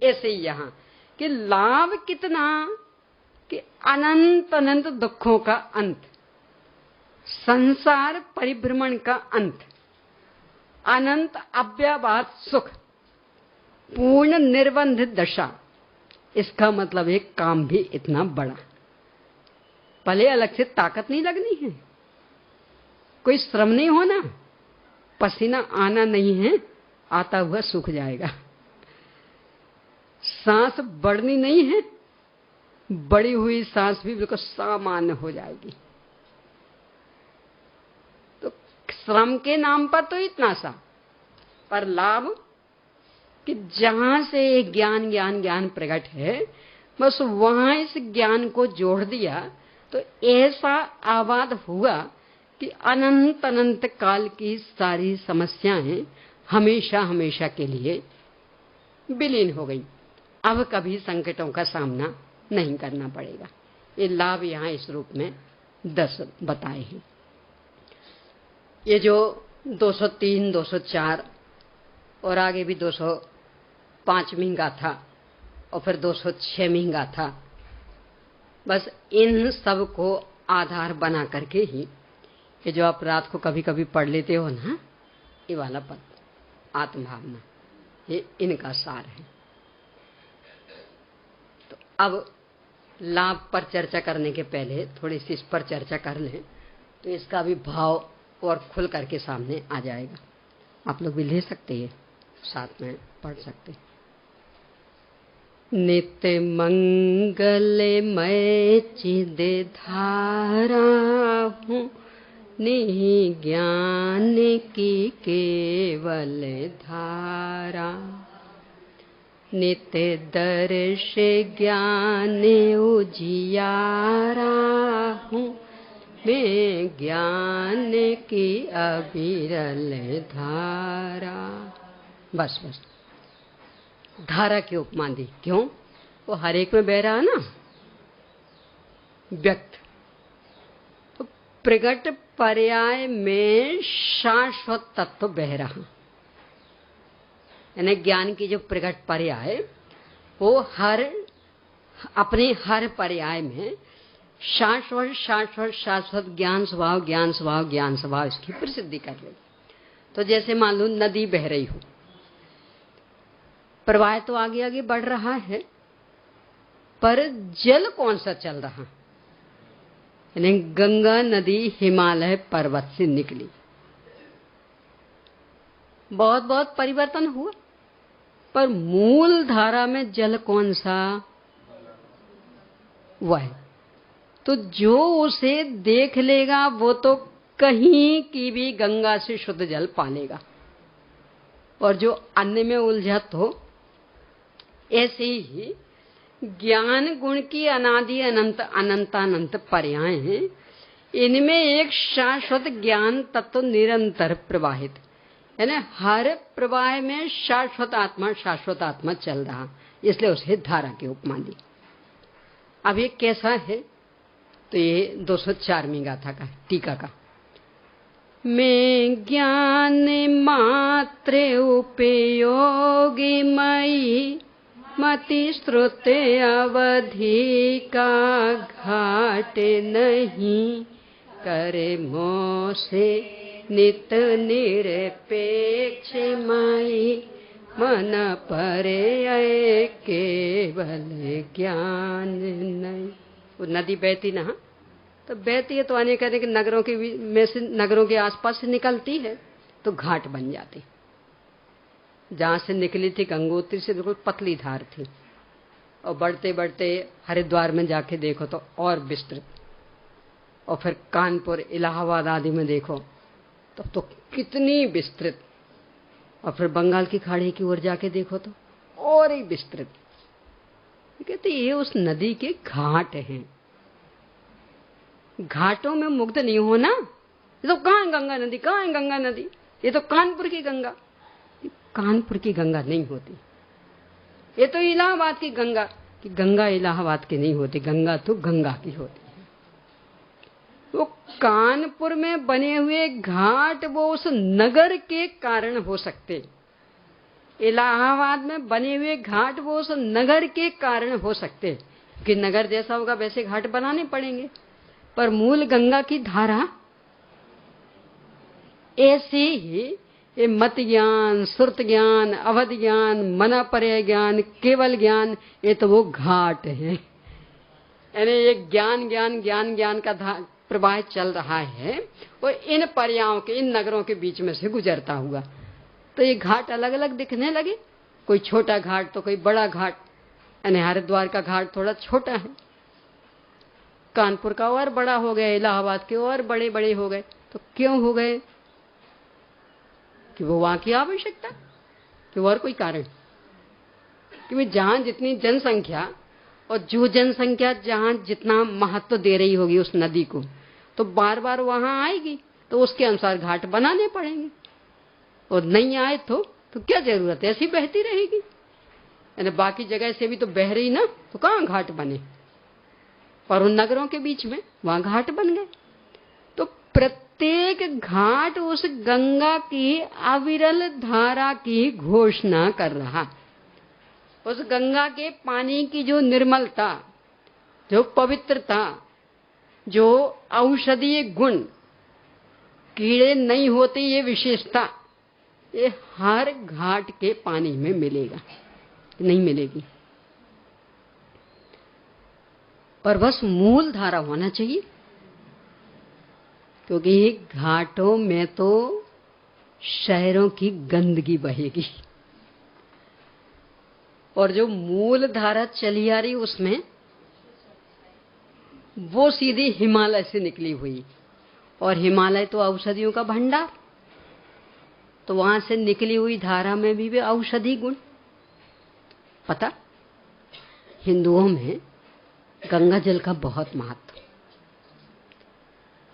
ऐसे ही यहां कि लाभ कितना, कि अनंत अनंत दुखों का अंत, संसार परिभ्रमण का अंत, अनंत अव्यवहार सुख, पूर्ण निर्बंध दशा। इसका मतलब एक काम भी इतना बड़ा। पहले अलग से ताकत नहीं लगनी है, कोई श्रम नहीं होना, पसीना आना नहीं है, आता हुआ सूख जाएगा। सांस बढ़नी नहीं है, बढ़ी हुई सांस भी बिल्कुल सामान्य हो जाएगी। तो श्रम के नाम पर तो इतना सा, पर लाभ कि जहां से ज्ञान ज्ञान ज्ञान प्रकट है, बस वहां इस ज्ञान को जोड़ दिया, तो ऐसा आबाद हुआ कि अनंत अनंत काल की सारी समस्याएं हमेशा हमेशा के लिए विलीन हो गई। अब कभी संकटों का सामना नहीं करना पड़ेगा। ये लाभ यहाँ इस रूप में 10 बताए हैं। ये जो 203, 204 और आगे भी 205वीं गाथा और फिर 206वीं गाथा, बस इन सब को आधार बना करके ही ये जो आप रात को कभी कभी पढ़ लेते हो ना, ये वाला पद आत्मभावना, ये इनका सार है। तो अब लाभ पर चर्चा करने के पहले थोड़ी सी इस पर चर्चा कर लें, तो इसका भी भाव और खुल करके सामने आ जाएगा। आप लोग भी ले सकते हैं, साथ में पढ़ सकते हैं। नित्य मंगलमय चिद धारा हूँ, निज्ञान की केवल धारा। नित्य दर्श ज्ञान उजियारा हूँ, मैं ज्ञान की अविरल धारा। बस बस धारा की उपमा दी। क्यों? वो हर एक में बह रहा है ना, व्यक्त। तो प्रगट पर्याय में शाश्वत तत्व बह रहा, यानी ज्ञान की जो प्रगट पर्याय, वो अपने हर पर्याय में शाश्वत शाश्वत शाश्वत ज्ञान स्वभाव ज्ञान स्वभाव ज्ञान स्वभाव इसकी प्रसिद्धि कर रही। तो जैसे मान लो नदी बह रही हो, प्रवाह तो आगे आगे बढ़ रहा है, पर जल कौन सा चल रहा? यानी गंगा नदी हिमालय पर्वत से निकली, बहुत बहुत परिवर्तन हुआ, पर मूल धारा में जल कौन सा? वह। तो जो उसे देख लेगा वो तो कहीं की भी गंगा से शुद्ध जल पालेगा, और जो अन्य में उलझा तो ऐसे ही ज्ञान गुण की अनादि अनंत अनंतानंत पर्याय हैं। इनमें एक शाश्वत ज्ञान तत्व निरंतर प्रवाहित, यानी हर प्रवाह में शाश्वत आत्मा चल रहा, इसलिए उसे धारा की उपमा दी। अब ये कैसा है? तो ये 204वीं गाथा का टीका का। मैं ज्ञान मात्र उपयोगी मई, मति श्रुत अवधि का घाट नहीं, करे मोह से नित निरपेक्ष मई, मन परे केवल ज्ञान नहीं। वो नदी बहती ना, तो बहती है तो आने कहने के नगरों के में से, नगरों के आसपास से निकलती है तो घाट बन जाती। जहां से निकली थी गंगोत्री से बिल्कुल पतली धार थी, और बढ़ते बढ़ते हरिद्वार में जाके देखो तो और विस्तृत, और फिर कानपुर इलाहाबाद आदि में देखो तो कितनी विस्तृत, और फिर बंगाल की खाड़ी की ओर जाके देखो तो और ही विस्तृत। कहते ये उस नदी के घाट हैं। घाटों में मुग्ध नहीं होना। ये तो कहाँ है गंगा नदी, कहाँ है गंगा नदी? ये तो कानपुर की गंगा। कानपुर की गंगा नहीं होती, ये तो इलाहाबाद की गंगा। कि गंगा इलाहाबाद की नहीं होती, गंगा तो गंगा की होती है। वो कानपुर में बने हुए घाट वो उस नगर के कारण हो सकते, इलाहाबाद में बने हुए घाट वो उस नगर के कारण हो सकते, कि नगर जैसा होगा वैसे घाट बनाने पड़ेंगे, पर मूल गंगा की धारा ऐसे ही ये मत ज्ञान, सुरत ज्ञान, अवध ज्ञान, मना पर्याय ज्ञान, केवल ज्ञान, ये तो वो घाट है। यानी ये ज्ञान ज्ञान ज्ञान ज्ञान का प्रवाह चल रहा है, और इन पर्यायों के, इन नगरों के बीच में से गुजरता हुआ। तो ये घाट अलग अलग दिखने लगे, कोई छोटा घाट तो कोई बड़ा घाट। यानी हरिद्वार का घाट थोड़ा छोटा है, कानपुर का और बड़ा हो गया, इलाहाबाद के और बड़े बड़े हो गए। तो क्यों हो गए? कि वो वहां की आवश्यकता, कि और कोई कारण? कि जहां जितनी जनसंख्या, और जो जनसंख्या जहां जितना महत्व दे रही होगी उस नदी को, तो बार बार वहां आएगी, तो उसके अनुसार घाट बनाने पड़ेंगे। और नहीं आए तो क्या जरूरत है, ऐसी बहती रहेगी। यानी बाकी जगह से भी तो बह रही ना, तो कहाँ घाट बने, और उन नगरों के बीच में वहां घाट बन गए। तो प्रत्येक घाट उस गंगा की अविरल धारा की घोषणा कर रहा। उस गंगा के पानी की जो निर्मलता, जो पवित्रता, जो औषधीय गुण, कीड़े नहीं होते ये विशेषता, ये हर घाट के पानी में मिलेगा, नहीं मिलेगी। पर बस मूल धारा होना चाहिए, क्योंकि घाटों में तो शहरों की गंदगी बहेगी, और जो मूल धारा चली आ रही उसमें वो सीधी हिमालय से निकली हुई, और हिमालय तो औषधियों का भंडार, तो वहां से निकली हुई धारा में भी औषधि गुण। पता, हिंदुओं में गंगा जल का बहुत महत्व,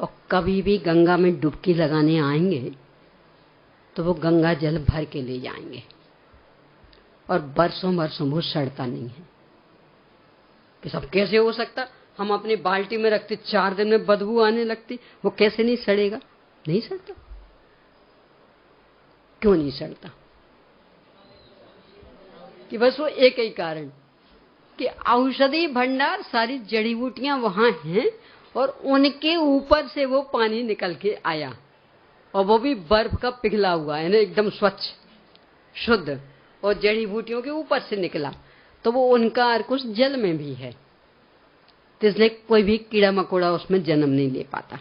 और कभी भी गंगा में डुबकी लगाने आएंगे तो वो गंगा जल भर के ले जाएंगे, और बरसों बरसों वो सड़ता नहीं है। कि सब कैसे हो सकता, हम अपनी बाल्टी में रखते 4 दिन में बदबू आने लगती, वो कैसे नहीं सड़ेगा? नहीं सड़ता। क्यों नहीं सड़ता? कि बस वो एक ही कारण कि औषधि भंडार, सारी जड़ी बूटियां वहां हैं, और उनके ऊपर से वो पानी निकल के आया, और वो भी बर्फ का पिघला हुआ है ना, एकदम स्वच्छ शुद्ध, और जड़ी बूटियों के ऊपर से निकला, तो वो उनका अर्कुश जल में भी है, तो इसलिए कोई भी कीड़ा मकोड़ा उसमें जन्म नहीं ले पाता,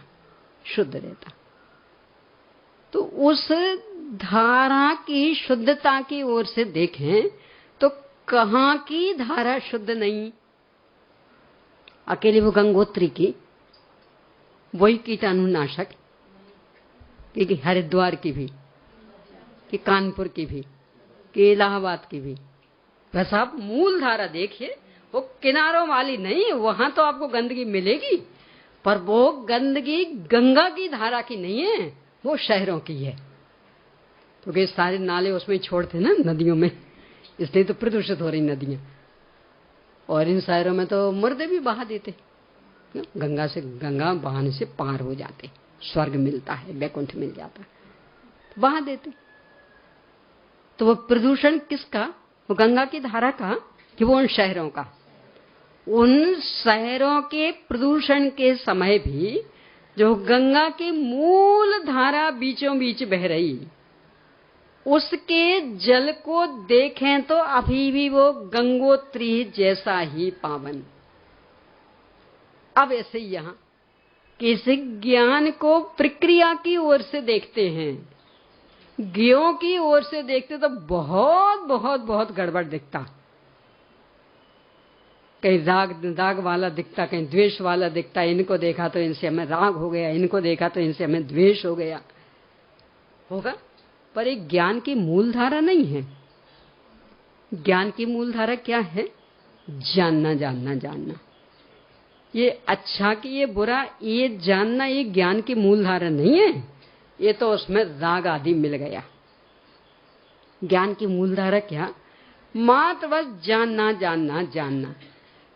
शुद्ध रहता। तो उस धारा की शुद्धता की ओर से देखें तो कहाँ की धारा शुद्ध नहीं? अकेले वो गंगोत्री की वही कीटाणुनाशक, कि हरिद्वार की भी, कि कानपुर की भी, कि इलाहाबाद की भी। बस आप मूल धारा देखिए, वो किनारों वाली नहीं, वहां तो आपको गंदगी मिलेगी, पर वो गंदगी गंगा की धारा की नहीं है, वो शहरों की है, क्योंकि सारे नाले उसमें छोड़ते ना नदियों में, इसलिए तो प्रदूषित हो रही नदियां। और इन शहरों में तो मुर्दे भी बहा देते, गंगा से, गंगा बहाने से पार हो जाते, स्वर्ग मिलता है, वैकुंठ मिल जाता है, बहा देते। तो वो प्रदूषण किसका? वो गंगा की धारा का कि वो उन शहरों का? उन शहरों के प्रदूषण के समय भी जो गंगा की मूल धारा बीचों बीच बह रही, उसके जल को देखें तो अभी भी वो गंगोत्री जैसा ही पावन। अब ऐसे ही यहां किस ज्ञान को प्रक्रिया की ओर से देखते हैं, ज्ञों की ओर से देखते तो बहुत बहुत बहुत गड़बड़ दिखता। कहीं राग वाला दिखता, कहीं द्वेष वाला दिखता, इनको देखा तो इनसे हमें राग हो गया, इनको देखा तो इनसे हमें द्वेष हो गया, होगा। पर एक ज्ञान की मूल धारा नहीं है। ज्ञान की मूल धारा क्या है? जानना जानना जानना। ये अच्छा कि ये बुरा, ये जानना, ये ज्ञान की मूल धारा नहीं है, ये तो उसमें राग आदि मिल गया। ज्ञान की मूल धारा क्या? मात्र बस जानना जानना जानना।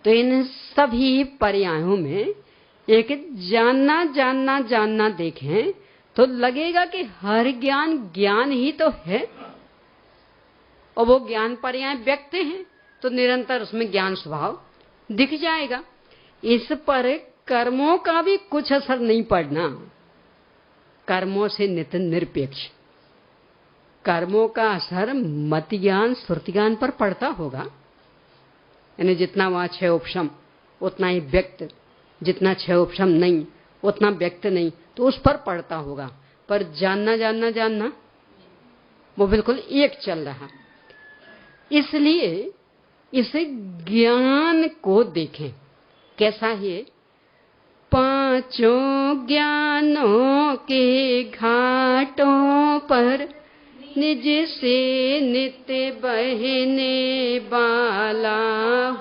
तो इन सभी पर्यायों में एक जानना जानना जानना देखें तो लगेगा कि हर ज्ञान ज्ञान ही तो है, और वो ज्ञान पर्याय व्यक्त हैं, तो निरंतर उसमें ज्ञान स्वभाव दिख जाएगा। इस पर कर्मों का भी कुछ असर नहीं पड़ना, कर्मों से नित्य निरपेक्ष। कर्मों का असर मत ज्ञान श्रुति ज्ञान पर पड़ता होगा, यानी जितना वहां 6 उपशम उतना ही व्यक्त, जितना 6 उपशम नहीं उतना व्यक्त नहीं, तो उस पर पड़ता होगा। पर जानना जानना जानना वो बिल्कुल एक चल रहा। इसलिए इसे ज्ञान को देखें कैसा है। 5 ज्ञानों के घाटों पर निज से नित्य बहने वाला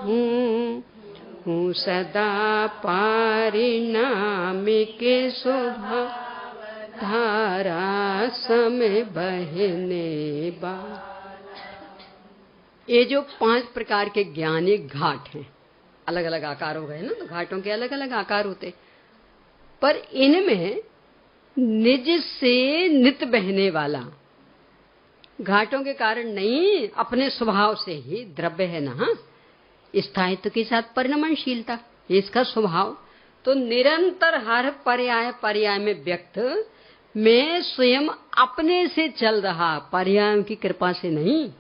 हूँ सदा पारिणामिक स्वभाव धारा समय बहने वाला। ये जो 5 प्रकार के ज्ञान, ये घाट हैं। अलग अलग आकार हो गए ना, तो घाटों के अलग अलग आकार होते, पर इनमें निज से नित बहने वाला, घाटों के कारण नहीं, अपने स्वभाव से ही द्रव्य है ना, स्थायित्व के साथ परिणमनशीलता, ये इसका स्वभाव। तो निरंतर हर पर्याय पर्याय में व्यक्त मैं स्वयं अपने से चल रहा, पर्यायों की कृपा से नहीं।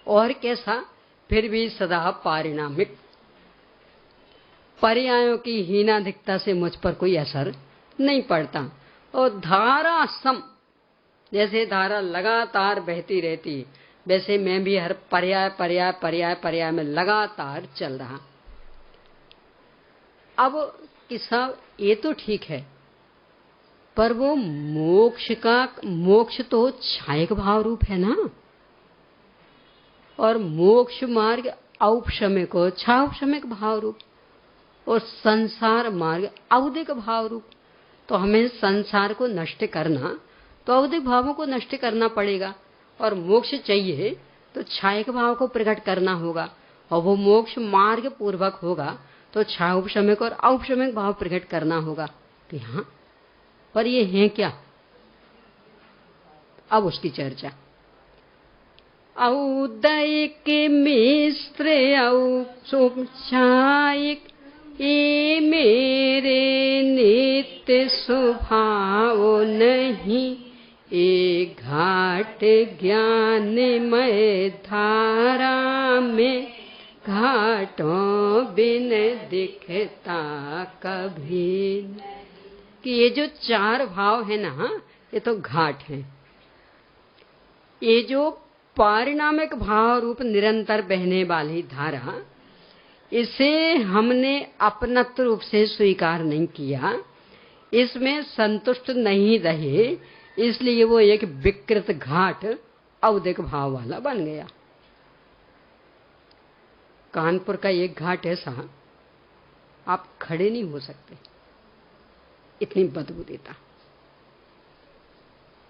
और कैसा? फिर भी सदा पारिणामिक, पर्यायों की हीनाधिकता से मुझ पर कोई असर नहीं पड़ता। और धारा सम, जैसे धारा लगातार बहती रहती, वैसे मैं भी हर पर्याय पर्याय पर्याय पर्याय में लगातार चल रहा। अब कि साहब ये तो ठीक है, पर वो मोक्ष तो छायक भाव रूप है ना, और मोक्ष मार्ग औपशमिक और छाउपशमिक भाव रूप, और संसार मार्ग औदिक भाव रूप। तो हमें संसार को नष्ट करना तो औदिक भावों को नष्ट करना पड़ेगा, और मोक्ष चाहिए तो छायक भाव को प्रकट करना होगा, और वो मोक्ष मार्ग पूर्वक होगा तो छाउपशमिक और औपशमिक भाव प्रकट करना होगा कि हाँ, पर ये हैं क्या? अब उसकी चर्चा। औदैक मिश्र औपचायिक, ये मेरे नित्य स्वभाव नहीं, ये घाट ज्ञानमय धारा में, घाटों बिन दिखता कभी। कि ये जो 4 भाव है ना, ये तो घाट है। ये जो पारिणामिक भाव रूप निरंतर बहने वाली धारा, इसे हमने अपनत्व रूप से स्वीकार नहीं किया, इसमें संतुष्ट नहीं रहे, इसलिए वो एक विकृत घाट औदिक भाव वाला बन गया। कानपुर का एक घाट ऐसा, आप खड़े नहीं हो सकते, इतनी बदबू देता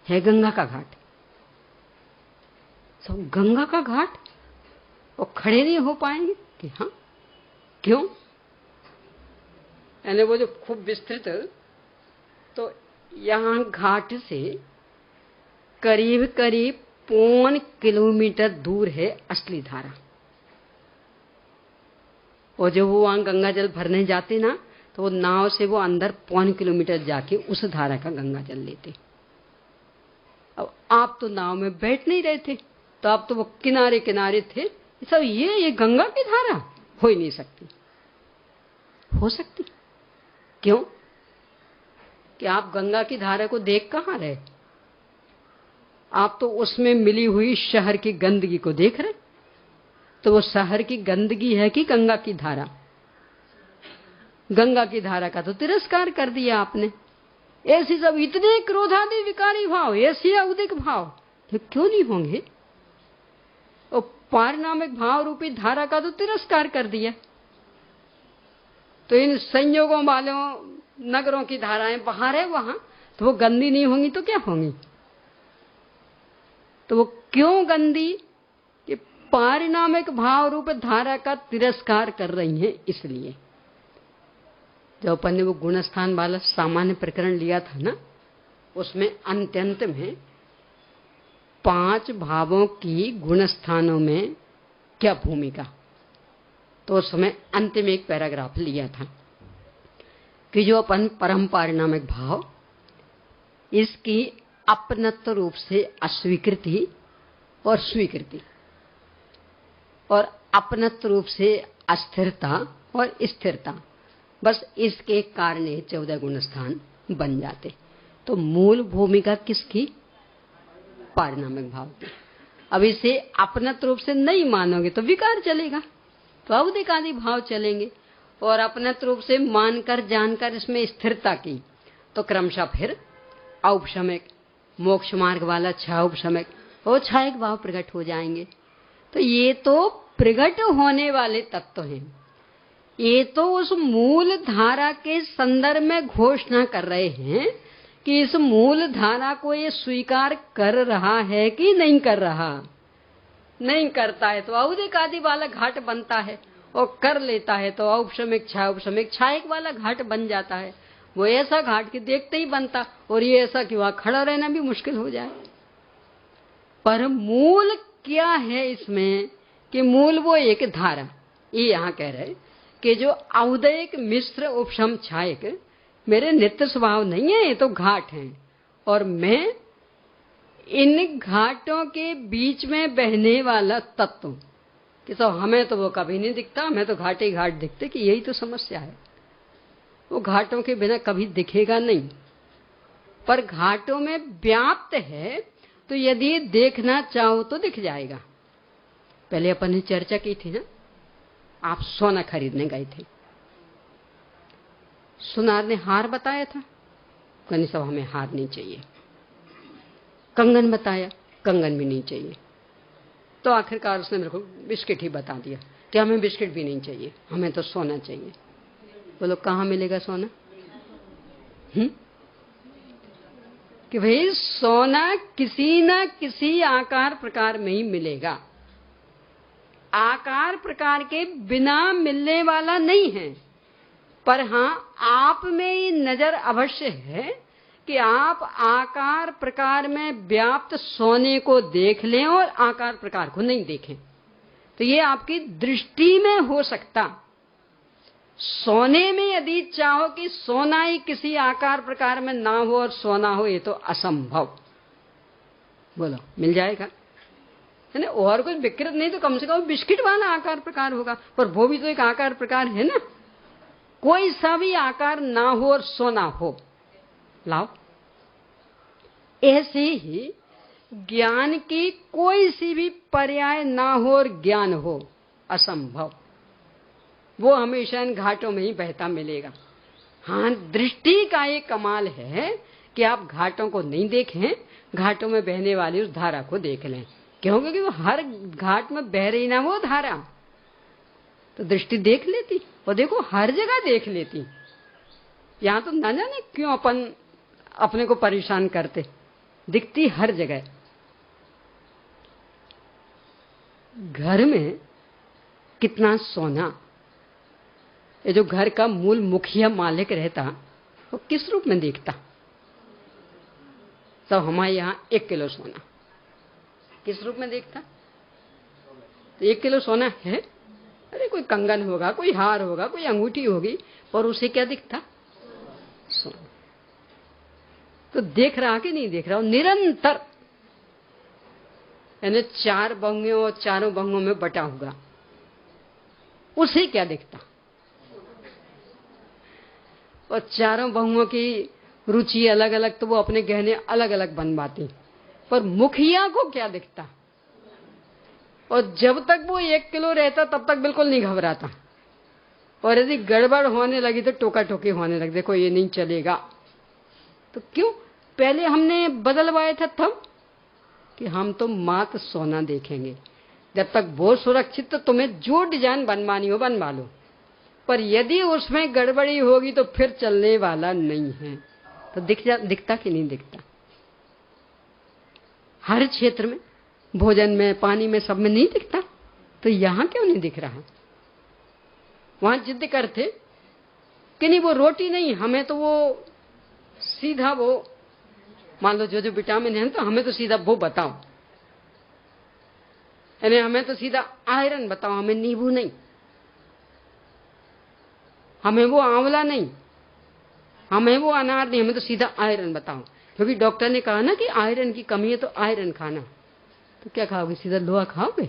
है। गंगा का घाट, सब गंगा का घाट, और खड़े नहीं हो पाएंगे कि हाँ क्यों? यानी वो जो खूब विस्तृत, तो यहां घाट से करीब करीब 5 किलोमीटर दूर है असली धारा। और जब वो वहां गंगा जल भरने जाते ना, तो वो नाव से वो अंदर 5 किलोमीटर जाके उस धारा का गंगा जल लेते। अब आप तो नाव में बैठ नहीं रहे थे, तो आप तो वो किनारे किनारे थे। सब ये गंगा की धारा हो ही नहीं सकती। हो सकती क्यों? कि आप गंगा की धारा को देख कहां रहे? आप तो उसमें मिली हुई शहर की गंदगी को देख रहे। तो वो शहर की गंदगी है कि गंगा की धारा? गंगा की धारा का तो तिरस्कार कर दिया आपने। ऐसी सब इतने क्रोधादि विकारी भाव, ऐसे औदिक भाव तो क्यों नहीं होंगे? और पारिणामिक भाव रूपी धारा का तो तिरस्कार कर दिया। तो इन संयोगों वालों नगरों की धाराएं बाहर है वहां, तो वो गंदी नहीं होंगी तो क्या होंगी? तो वो क्यों गंदी? कि पारिणामिक भाव रूप धारा का तिरस्कार कर रही हैं। इसलिए जब अपन ने वो गुणस्थान वाला सामान्य प्रकरण लिया था ना, उसमें अंत्यंत में 5 भावों की गुणस्थानों में क्या भूमिका, तो उस समय अंत में एक पैराग्राफ लिया था कि जो अपन परम पारिणामिक भाव, इसकी अपनत्व रूप से अस्वीकृति और स्वीकृति, और अपनत्व रूप से अस्थिरता और स्थिरता, बस इसके कारण 14 गुणस्थान बन जाते। तो मूल भूमिका किसकी? पारिणामिक भाव की। अब इसे अपनत्व रूप से नहीं मानोगे तो विकार चलेगा, तो औदिक आदि भाव चलेंगे। और अपनत्व रूप से मानकर जानकर इसमें स्थिरता की, तो क्रमशः फिर औपशमिक, मोक्ष मार्ग वाला छाउपशमिक और छायक भाव प्रकट हो जाएंगे। तो ये तो प्रकट होने वाले तत्व हैं। ये तो उस मूल धारा के संदर्भ में घोषणा कर रहे हैं कि इस मूल धारा को ये स्वीकार कर रहा है कि नहीं कर रहा। नहीं करता है तो औदिक आदि वाला घाट बनता है, और कर लेता है तो औपशमिक छायक वाला घाट बन जाता है। वो ऐसा घाट कि देखते ही बनता, और ये ऐसा कि वहां खड़ा रहना भी मुश्किल हो जाए। पर मूल क्या है इसमें कि मूल वो एक धारा, ये यहां कह रहे कि जो औदयिक मिश्र उपशम छायक मेरे नित्य स्वभाव नहीं है, ये तो घाट हैं, और मैं इन घाटों के बीच में बहने वाला तत्व कि तो हमें तो वो कभी नहीं दिखता, हमें तो घाट ही घाट दिखते, कि यही तो समस्या है। वो घाटों के बिना कभी दिखेगा नहीं, पर घाटों में व्याप्त है, तो यदि देखना चाहो तो दिख जाएगा। पहले अपन ने चर्चा की थी ना, आप सोना खरीदने गए थे, सुनार ने हार बताया था, कहने सब हमें हार नहीं चाहिए। कंगन बताया, कंगन भी नहीं चाहिए। तो आखिरकार उसने मेरे को बिस्किट ही बता दिया कि हमें बिस्किट भी नहीं चाहिए, हमें तो सोना चाहिए। बोलो कहाँ मिलेगा सोना? कि भाई सोना किसी न किसी आकार प्रकार में ही मिलेगा, आकार प्रकार के बिना मिलने वाला नहीं है। पर हां, आप में ही नजर अवश्य है कि आप आकार प्रकार में व्याप्त सोने को देख लें और आकार प्रकार को नहीं देखें, तो ये आपकी दृष्टि में हो सकता। सोने में यदि चाहो कि सोना ही किसी आकार प्रकार में ना हो और सोना हो, ये तो असंभव। बोलो मिल जाएगा? है ना? और कुछ विकृत नहीं तो कम से कम बिस्किट वाला आकार प्रकार होगा, पर वो भी तो एक आकार प्रकार है ना। कोई सा भी आकार ना हो और सोना हो, लाओ। ऐसे ही ज्ञान की कोई सी भी पर्याय ना हो और ज्ञान हो, असंभव। वो हमेशा इन घाटों में ही बहता मिलेगा। हाँ, दृष्टि का ये कमाल है कि आप घाटों को नहीं देखें, घाटों में बहने वाली उस धारा को देख लें। क्यों? क्योंकि वो हर घाट में बह रही ना वो धारा, तो दृष्टि देख लेती, और देखो हर जगह देख लेती। यहां तो ना जाने क्यों अपन अपने को परेशान करते, दिखती हर जगह। घर में कितना सोना, ये जो घर का मूल मुखिया मालिक रहता, वो किस रूप में देखता? तो हमारे यहां 1 किलो सोना किस रूप में देखता? तो 1 किलो सोना है, अरे कोई कंगन होगा, कोई हार होगा, कोई अंगूठी होगी, पर उसे क्या दिखता? सोना। तो देख रहा कि नहीं देख रहा? निरंतर, यानी 4 भंगियों और चारों भंगों में बटा हुआ, उसे क्या दिखता? और चारों बहुओं की रुचि अलग अलग, तो वो अपने गहने अलग अलग बनवाती, पर मुखिया को क्या दिखता? और जब तक वो 1 किलो रहता तब तक बिल्कुल नहीं घबराता, और यदि गड़बड़ होने लगी तो टोका टोकी होने लगी, देखो ये नहीं चलेगा। तो क्यों? पहले हमने बदलवाया था तब कि हम तो मात्र सोना देखेंगे, जब तक वो सुरक्षित, तो तुम्हें जो डिजाइन बनवानी हो बनवा लो, पर यदि उसमें गड़बड़ी होगी तो फिर चलने वाला नहीं है। तो दिखता कि नहीं दिखता? हर क्षेत्र में, भोजन में, पानी में, सब में नहीं दिखता, तो यहां क्यों नहीं दिख रहा? वहां जिद करते कि नहीं वो रोटी नहीं, हमें तो वो सीधा वो, मान लो जो जो विटामिन है तो हमें तो सीधा वो बताओ, यानी हमें तो सीधा आयरन बताओ, हमें नींबू नहीं, हमें वो आंवला नहीं, हमें वो अनार नहीं, हमें तो सीधा आयरन बताओ। क्योंकि डॉक्टर ने कहा ना कि आयरन की कमी है तो आयरन खाना। तो क्या खाओगे? सीधा लोहा खाओगे?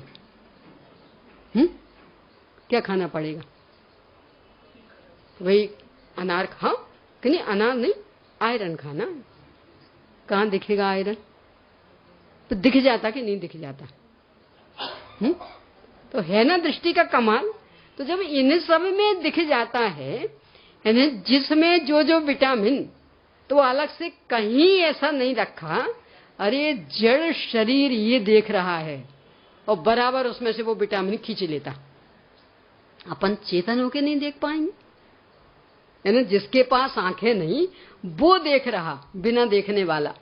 क्या खाना पड़ेगा? तो भाई अनार खाओ कि नहीं? अनार नहीं, आयरन खाना। कहाँ दिखेगा आयरन? तो दिख जाता कि नहीं दिख जाता? तो है ना दृष्टि का कमाल। तो जब इन सब में दिख जाता है, यानी जिसमें जो जो विटामिन, तो अलग से कहीं ऐसा नहीं रखा अरे जड़ शरीर ये देख रहा है और बराबर उसमें से वो विटामिन खींच लेता। अपन चेतन होके नहीं देख पाएंगे, यानी जिसके पास आंखें नहीं वो देख रहा बिना देखने वाला,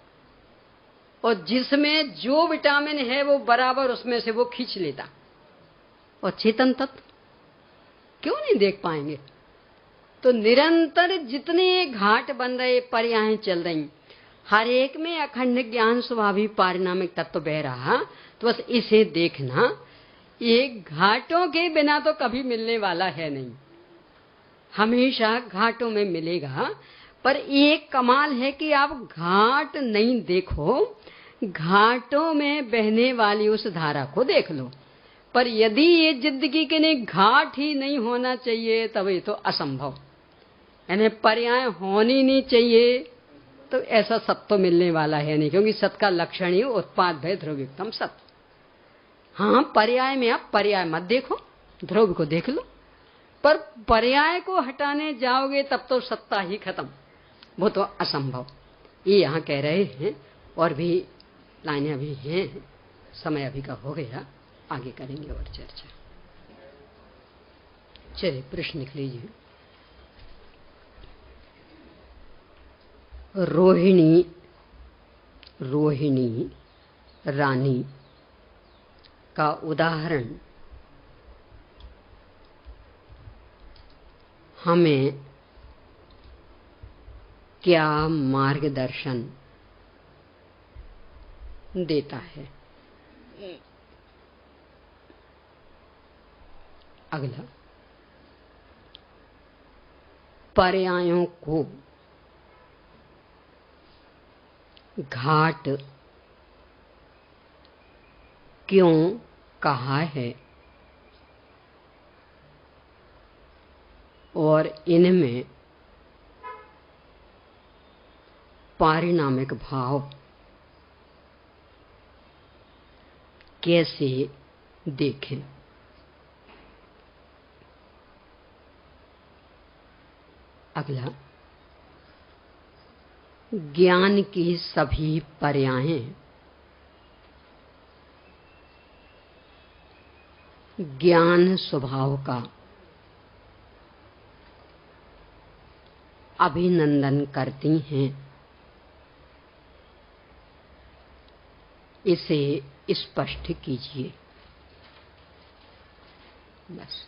और जिसमें जो विटामिन है वो बराबर उसमें से वो खींच लेता। और चेतन तत्व क्यों नहीं देख पाएंगे? तो निरंतर जितने घाट बन रहे, पर्यायें चल रही, हर एक में अखंड ज्ञान स्वाभाविक पारिणामिक तत्व बह रहा। तो बस इसे देखना, ये घाटों के बिना तो कभी मिलने वाला है नहीं, हमेशा घाटों में मिलेगा। पर एक कमाल है कि आप घाट नहीं देखो, घाटों में बहने वाली उस धारा को देख लो। पर यदि ये जिंदगी के लिए घाट ही नहीं होना चाहिए तब ये तो असंभव, यानी पर्याय होनी नहीं चाहिए, तो ऐसा सत्य तो मिलने वाला है नहीं। क्योंकि सत्य का लक्षण ही उत्पाद भय ध्रुविकतम सत्य। हाँ, पर्याय में आप पर्याय मत देखो, ध्रुव को देख लो। पर पर्याय को हटाने जाओगे तब तो सत्ता ही खत्म, वो तो असंभव। ये यहाँ कह रहे हैं। और भी लाइनें अभी हैं, समय अभी का हो गया, आगे करेंगे और चर्चा। चलिए प्रश्न लिख लीजिए। रोहिणी रानी का उदाहरण हमें क्या मार्गदर्शन देता है? अगला, पर्यायों को घाट क्यों कहा है और इनमें पारिणामिक भाव कैसे देखें? अगला, ज्ञान की सभी पर्यायें ज्ञान स्वभाव का अभिनंदन करती हैं, इसे स्पष्ट कीजिए। बस।